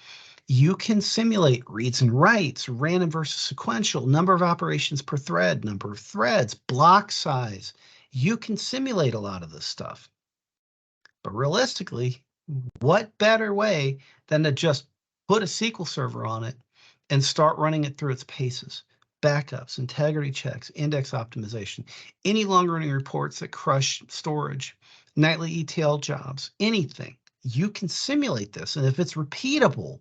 you can simulate reads and writes, random versus sequential, number of operations per thread, number of threads, block size. You can simulate a lot of this stuff. But realistically, what better way than to just put a SQL server on it and start running it through its paces, backups, integrity checks, index optimization, any long-running reports that crush storage, nightly ETL jobs, anything. You can simulate this, and if it's repeatable,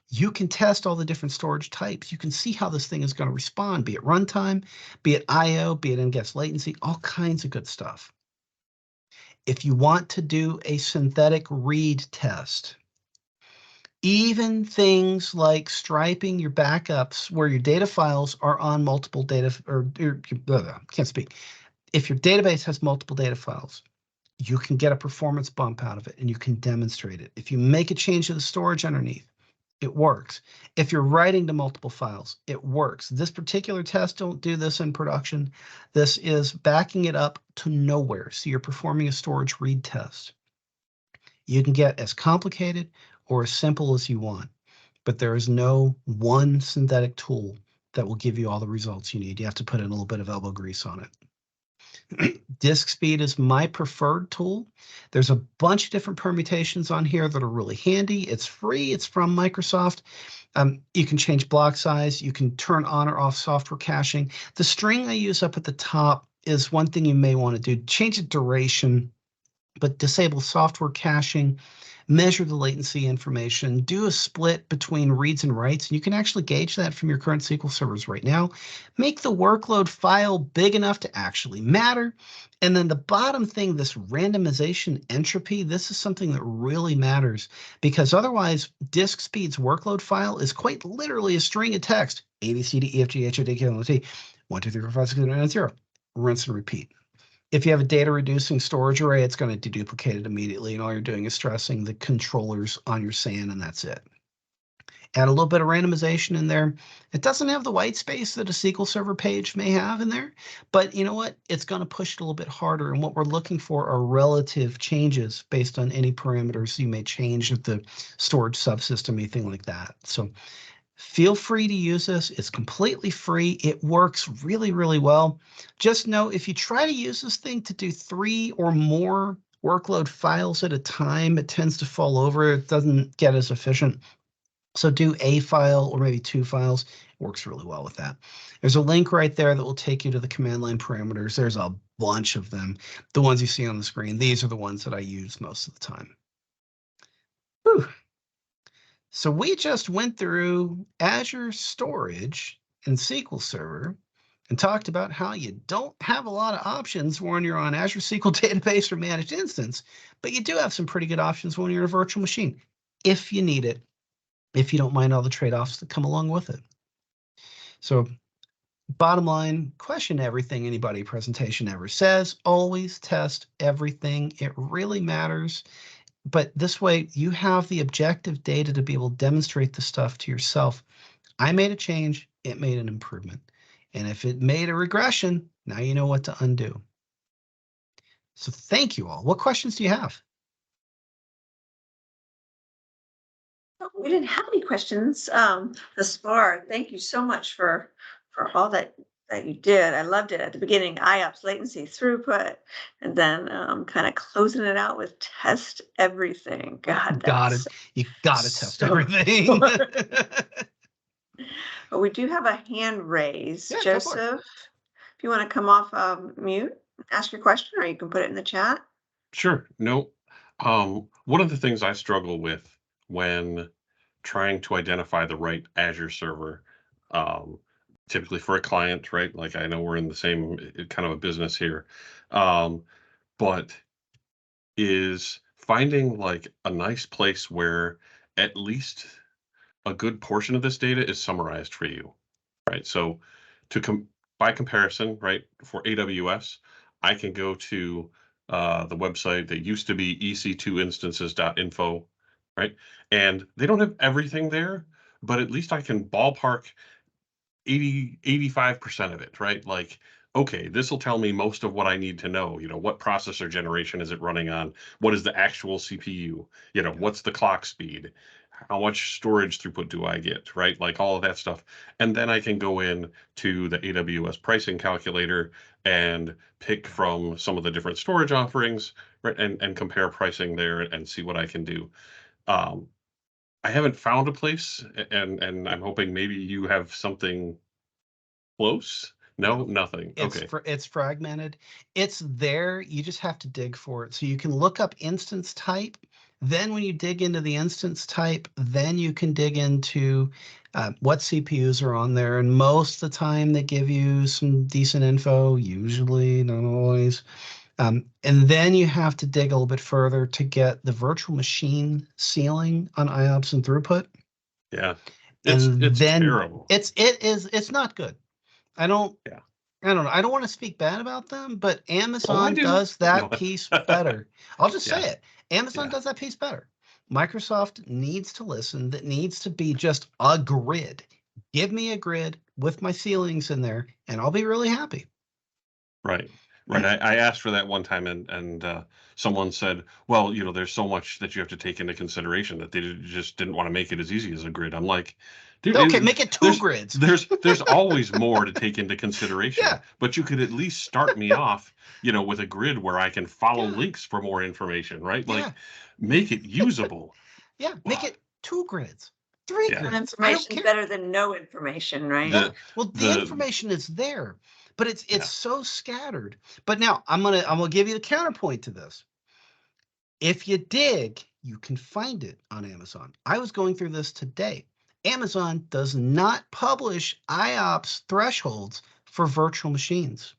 you can test all the different storage types. You can see how this thing is going to respond, be it runtime, be it IO, be it ingest latency, all kinds of good stuff. If you want to do a synthetic read test, even things like striping your backups where your data files are on multiple data, can't speak. If your database has multiple data files, you can get a performance bump out of it and you can demonstrate it. If you make a change to the storage underneath, it works. If you're writing to multiple files, it works. This particular test, don't do this in production. This is backing it up to nowhere. So you're performing a storage read test. You can get as complicated or as simple as you want, but there is no one synthetic tool that will give you all the results you need. You have to put in a little bit of elbow grease on it. Disk speed is my preferred tool. There's a bunch of different permutations on here that are really handy. It's free. It's from Microsoft. You can change block size. You can turn on or off software caching. The string I use up at the top is one thing you may want to do. Change the duration, but disable software caching, measure the latency information, do a split between reads and writes, and you can actually gauge that from your current SQL servers right now. Make the workload file big enough to actually matter. And then the bottom thing, this randomization entropy, this is something that really matters because otherwise disk speed's workload file is quite literally a string of text, A, B, C, D, E, F, G, H, I, J, K, L, M, N, O, P, 1, 2, 3, 4, 5, 6, 7, 8, 9, 0. Rinse and repeat. If you have a data reducing storage array, it's going to deduplicate it immediately, and all you're doing is stressing the controllers on your SAN, and that's it. Add a little bit of randomization in there. It doesn't have the white space that a SQL Server page may have in there, but you know what? It's going to push it a little bit harder, and what we're looking for are relative changes based on any parameters you may change at the storage subsystem, anything like that. So feel free to use this. It's completely free. It works really, really well. Just know if you try to use this thing to do 3 or more workload files at a time, it tends to fall over. It doesn't get as efficient. So do a file or maybe 2 files. It works really well with that. There's a link right there that will take you to the command line parameters. There's a bunch of them. The ones you see on the screen, these are the ones that I use most of the time. Whew. So we just went through Azure Storage and SQL Server and talked about how you don't have a lot of options when you're on Azure SQL Database or Managed Instance, but you do have some pretty good options when you're in a virtual machine, if you need it, if you don't mind all the trade-offs that come along with it. So Bottom line, question everything anybody presentation ever says. Always test everything. It really matters. But this way, you have the objective data to be able to demonstrate the stuff to yourself. I made a change. It made an improvement. And if it made a regression, now you know what to undo. So thank you all. What questions do you have? We didn't have any questions thus far. Thank you so much for all that you did. I loved it at the beginning, IOPS, latency, throughput, and then kind of closing it out with test everything. God, that's You got to test so everything. But we do have a hand raised. Yeah, go for it. Joseph, if you want to come off mute, ask your question, or you can put it in the chat. Sure. No. One of the things I struggle with when trying to identify the right Azure server, typically for a client, right? Like I know we're in the same kind of a business here, but is finding like a nice place where at least a good portion of this data is summarized for you, right? So by comparison, right, for AWS, I can go to the website that used to be ec2instances.info, right? And they don't have everything there, but at least I can ballpark 85% of it, right? Like, okay, this will tell me most of what I need to know. What processor generation is it running on? What is the actual CPU? What's the clock speed? How much storage throughput do I get, right? Like all of that stuff. And then I can go in to the AWS pricing calculator and pick from some of the different storage offerings, right? And compare pricing there and see what I can do. I haven't found a place, and I'm hoping maybe you have something close. No, nothing. Okay. It's fragmented. It's there. You just have to dig for it. So you can look up instance type. Then when you dig into the instance type, then you can dig into what CPUs are on there. And most of the time they give you some decent info, usually, not always. And then you have to dig a little bit further to get the virtual machine ceiling on IOPS and throughput. Yeah. It's terrible. It's not good. I don't Yeah. I don't know. I don't want to speak bad about them, but Oh, I Amazon do. does No. that piece better. I'll just say Yeah. it. Amazon Yeah. does that piece better. Microsoft needs to listen. That needs to be just a grid. Give me a grid with my ceilings in there, and I'll be really happy. Right. Right. I asked for that one time, and someone said, well, there's so much that you have to take into consideration that they just didn't want to make it as easy as a grid. I'm like, dude, Okay, make it two grids. There's always more to take into consideration. Yeah. But you could at least start me off, with a grid where I can follow links for more information, right? Like, make it usable. Yeah, make it 2 grids, 3 grids. Information better than no information, right? Well, the information is there, but it's so scattered. But now I'm gonna give you the counterpoint to this. If you dig, you can find it on Amazon. I was going through this today. Amazon does not publish IOPS thresholds for virtual machines.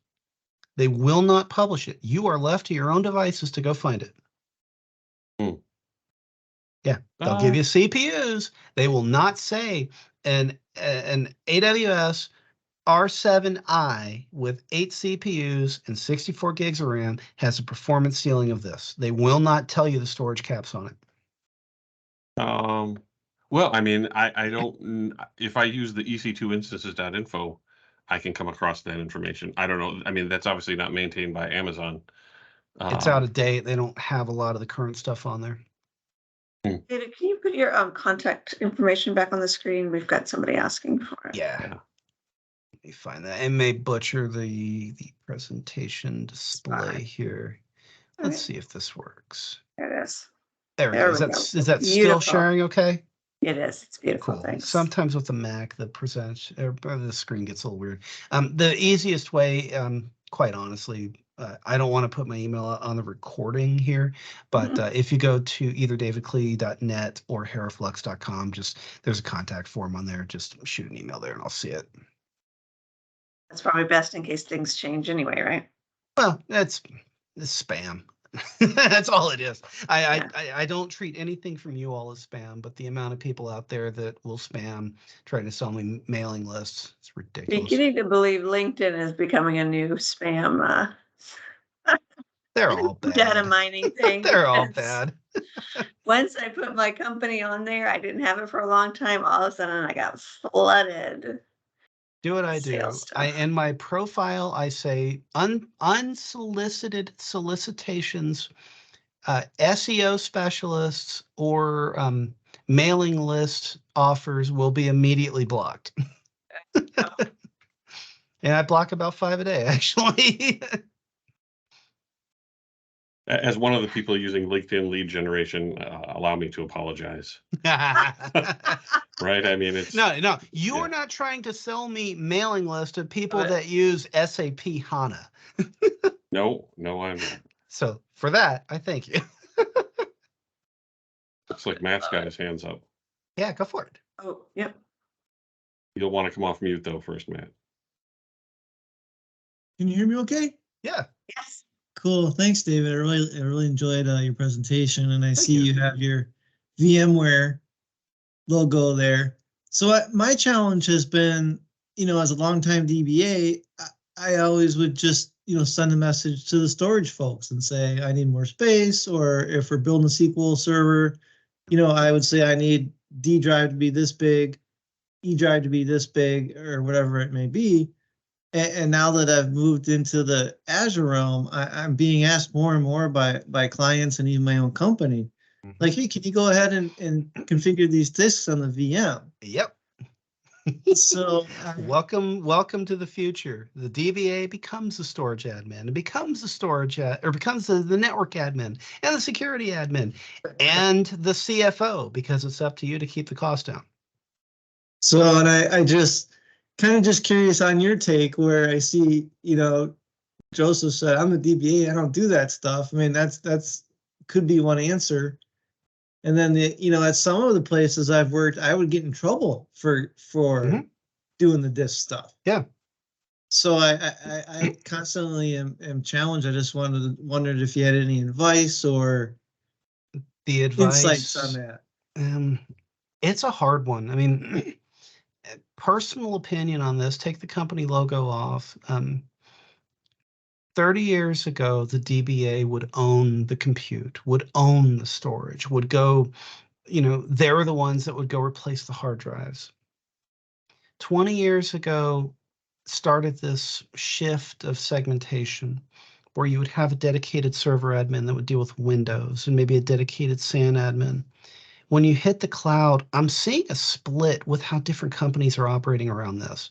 They will not publish it. You are left to your own devices to go find it. Yeah, they'll give you CPUs. They will not say an AWS R7i with 8 CPUs and 64 gigs of RAM has a performance ceiling of this. They will not tell you the storage caps on it. Well, I mean, I don't, if I use the ec2instances.info, I can come across that information. I don't know. I mean, that's obviously not maintained by Amazon. It's out of date. They don't have a lot of the current stuff on there. David, can you put your contact information back on the screen? We've got somebody asking for it. Yeah. Let me find that. I may butcher the presentation display here. Let's see if this works. There it is. There we go. Is that still sharing okay? It is. It's beautiful. Cool. Thanks. Sometimes with the Mac, the screen gets a little weird. The easiest way, quite honestly, I don't want to put my email on the recording here, but if you go to either davidklee.net or heraflux.com, there's a contact form on there. Just shoot an email there and I'll see it. That's probably best in case things change anyway, right? Well, it's spam. That's all it is. Yeah. I don't treat anything from you all as spam, but the amount of people out there that will spam trying to sell me mailing lists, it's ridiculous. Beginning to believe LinkedIn is becoming a new spam They're all bad. data mining thing. They're all because bad. Once I put my company on there, I didn't have it for a long time. All of a sudden, I got flooded. Do what I do. Sales stuff. In my profile, I say unsolicited solicitations, SEO specialists or mailing list offers will be immediately blocked. And I block about 5 a day, actually. As one of the people using LinkedIn lead generation, allow me to apologize. Right? I mean, it's no. You're not trying to sell me mailing list of people that use SAP HANA. No, I'm not. So for that, I thank you. Looks like Matt's got his hands up. Yeah, go for it. Oh, yep. You'll want to come off mute though first, Matt. Can you hear me okay? Yeah. Yes. Cool. Thanks, David. I really enjoyed your presentation, and I see you. you have your VMware logo there. So my challenge has been, as a longtime DBA, I always would just, send a message to the storage folks and say, I need more space, or if we're building a SQL server, I would say I need D drive to be this big, E drive to be this big, or whatever it may be. And now that I've moved into the Azure realm, I'm being asked more and more by clients and even my own company, like, hey, can you go ahead and configure these disks on the VM? Yep. So welcome to the future. The DBA becomes the storage admin. It becomes the storage or becomes the network admin and the security admin and the CFO, because it's up to you to keep the cost down. So, and I just curious on your take, where I see, Joseph said, I'm a DBA, I don't do that stuff. I mean, that's could be one answer. And then at some of the places I've worked, I would get in trouble for doing the disk stuff. Yeah. So I constantly am challenged. I just wondered if you had any advice or the advice, insights on that. It's a hard one. I mean, personal opinion on this, take the company logo off. 30 years ago, the DBA would own the compute, would own the storage, would go, they're the ones that would go replace the hard drives. 20 years ago, started this shift of segmentation where you would have a dedicated server admin that would deal with Windows and maybe a dedicated SAN admin. When you hit the cloud, I'm seeing a split with how different companies are operating around this.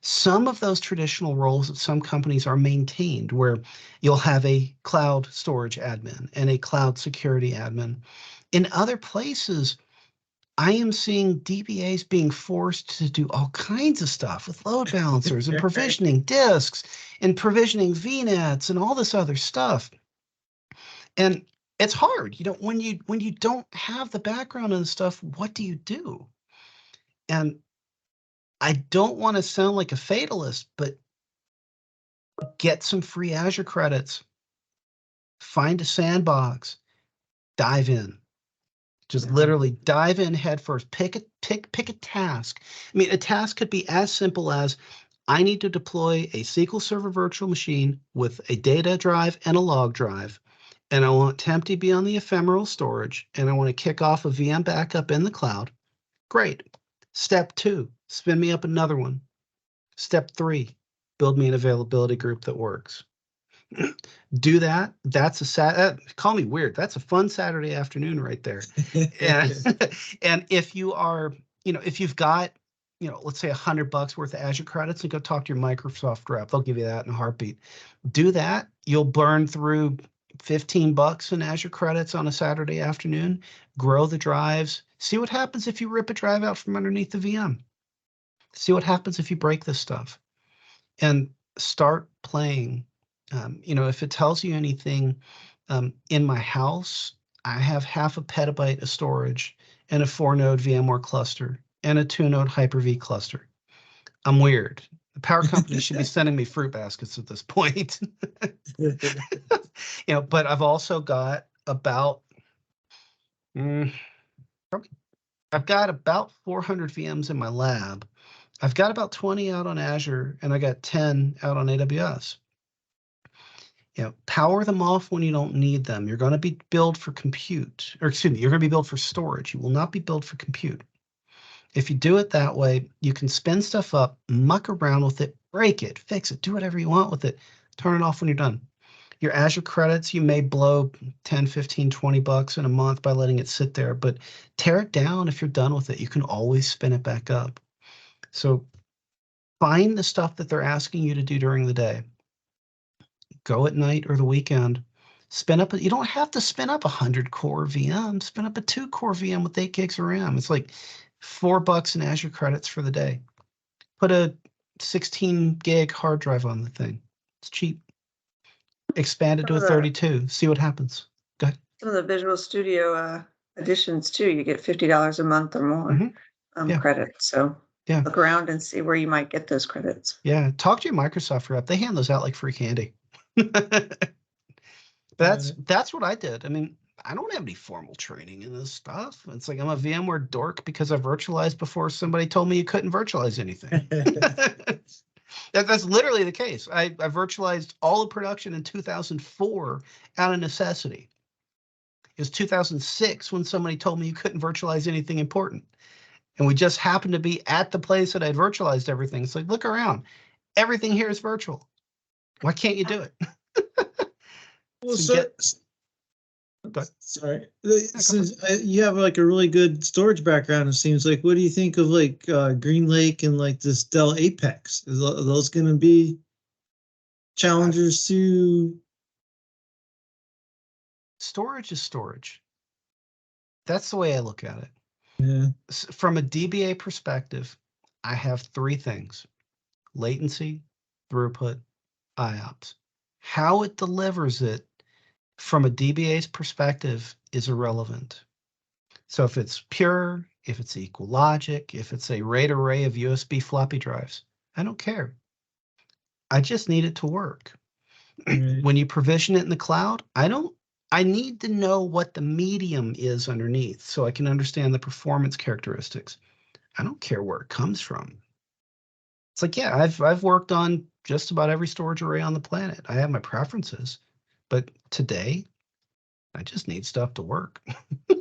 Some of those traditional roles at some companies are maintained, where you'll have a cloud storage admin and a cloud security admin. In other places, I am seeing DBAs being forced to do all kinds of stuff with load balancers and provisioning disks and provisioning VNets and all this other stuff. And it's hard, when you don't have the background and stuff, what do you do? And I don't want to sound like a fatalist, but get some free Azure credits, find a sandbox, dive in. Just literally dive in head first. Pick a task. I mean, a task could be as simple as, I need to deploy a SQL Server virtual machine with a data drive and a log drive, and I want temp to be on the ephemeral storage, and I want to kick off a VM backup in the cloud. Great. Step 2, spin me up another one. Step 3, build me an availability group that works. Do that. That's call me weird. That's a fun Saturday afternoon right there. And if you are, if you've got, let's say $100 worth of Azure credits, and go talk to your Microsoft rep, they'll give you that in a heartbeat. Do that. You'll burn through $15 in Azure credits on a Saturday afternoon. Grow the drives. See what happens if you rip a drive out from underneath the VM. See what happens if you break this stuff, and start playing. If it tells you anything, in my house, I have 0.5 petabyte of storage and a 4-node VMware cluster and a 2-node Hyper-V cluster. I'm weird. The power company should be sending me fruit baskets at this point. But I've also got about, I've got about 400 VMs in my lab. I've got about 20 out on Azure, and I got 10 out on AWS. Power them off when you don't need them. You're going to be billed for compute, or excuse me, you're going to be billed for storage. You will not be billed for compute. If you do it that way, you can spin stuff up, muck around with it, break it, fix it, do whatever you want with it. Turn it off when you're done. Your Azure credits, you may blow 10, 15, 20 bucks in a month by letting it sit there, but tear it down if you're done with it. You can always spin it back up. So find the stuff that they're asking you to do during the day. Go at night or the weekend. Spin up. You don't have to spin up 100 core VM. Spin up a 2-core VM with 8 gigs of RAM. It's like $4 in Azure credits for the day. Put a 16 gig hard drive on the thing. It's cheap. Expand it to a 32. See what happens. Go ahead. Some of the Visual Studio additions too, you get $50 a month or more Yeah. credit. So yeah, look around and see where you might get those credits. Yeah, talk to your Microsoft rep. They hand those out like free candy. That's what I did. I mean, I don't have any formal training in this stuff. It's like I'm a VMware dork because I virtualized before somebody told me you couldn't virtualize anything. That's literally the case. I virtualized all of production in 2004 out of necessity. It was 2006 when somebody told me you couldn't virtualize anything important. And we just happened to be at the place that I'd virtualized everything. It's like, look around. Everything here is virtual. Why can't you do it? Well, sorry. Since you have like a really good storage background, it seems like. What do you think of like Green Lake and like this Dell Apex? Are those going to be challengers to? Storage is storage. That's the way I look at it. Yeah. From a DBA perspective, I have 3 things: latency, throughput, IOPS. How it delivers it from a DBA's perspective is irrelevant. So if it's pure, if it's equal logic, if it's a RAID array of USB floppy drives, I don't care. I just need it to work. Right. When you provision it in the cloud, I need to know what the medium is underneath so I can understand the performance characteristics. I don't care where it comes from. It's like, yeah, I've worked on just about every storage array on the planet. I have my preferences, but today I just need stuff to work. I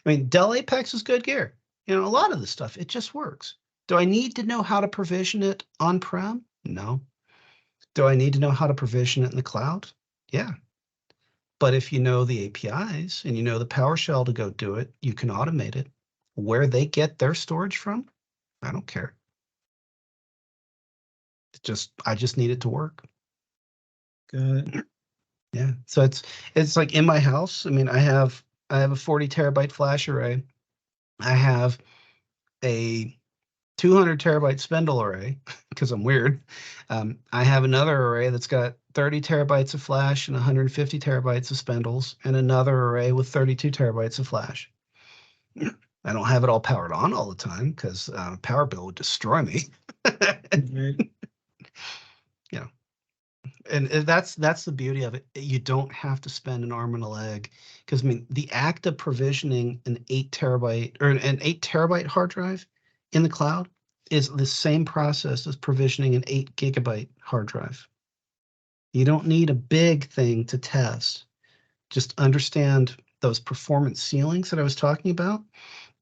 mean, Dell Apex is good gear. A lot of the stuff, it just works. Do I need to know how to provision it on-prem? No. Do I need to know how to provision it in the cloud? Yeah. But if you know the APIs and you know the PowerShell to go do it, you can automate it. Where they get their storage from, I don't care. I just need it to work. Good. Yeah. So it's like in my house. I mean, I have a 40 terabyte flash array. I have a 200 terabyte spindle array because I'm weird. I have another array that's got 30 terabytes of flash and 150 terabytes of spindles, and another array with 32 terabytes of flash. I don't have it all powered on all the time because power bill would destroy me. Right. And that's the beauty of it. You don't have to spend an arm and a leg, because I mean, the act of provisioning an 8 terabyte hard drive in the cloud is the same process as provisioning an 8 gigabyte hard drive. You don't need a big thing to test. Just understand those performance ceilings that I was talking about.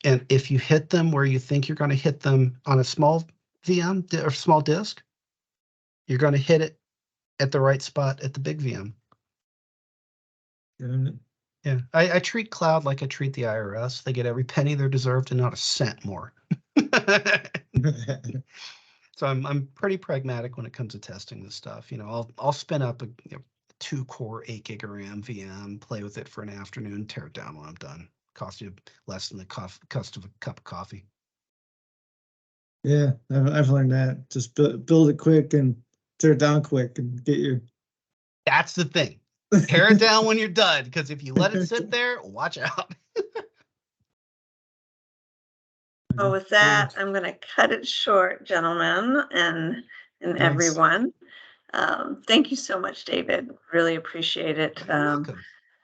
And if you hit them where you think you're going to hit them on a small VM or small disk, you're going to hit it at the right spot at the big VM. Yeah, I treat cloud like I treat the IRS. They get every penny they're deserved and not a cent more. So I'm pretty pragmatic when it comes to testing this stuff. I'll spin up a 2-core 8 gig of RAM VM, play with it for an afternoon, tear it down when I'm done. Cost you less than the cost of a cup of coffee. Yeah, I've learned that. Just build it quick and tear it down quick and get your. That's the thing. Tear it down when you're done, because if you let it sit there, watch out. Well, with that, I'm going to cut it short, gentlemen and everyone. Thank you so much, David. Really appreciate it. You're welcome.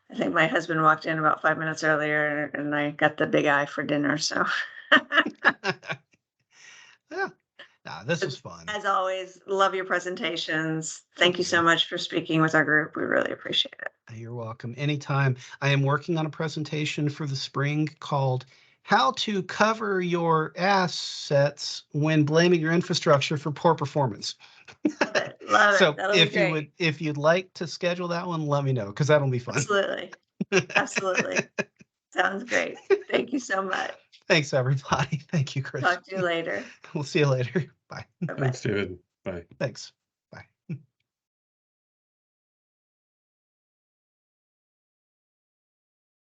I think my husband walked in about 5 minutes earlier and I got the big eye for dinner. So Yeah. Nah, this was fun. as always, love your presentations. Thank you so much for speaking with our group. We really appreciate it. You're welcome. Anytime. I am working on a presentation for the spring called How to Cover Your Assets When Blaming Your Infrastructure for Poor Performance. Love it. Love it. So That'll be great. if you'd like to schedule that one, let me know, because that'll be fun. Absolutely. Absolutely. Sounds great. Thank you so much. Thanks, everybody. Thank you, Chris. Talk to you later. We'll see you later. Bye. Bye-bye. Thanks, David. Bye. Thanks.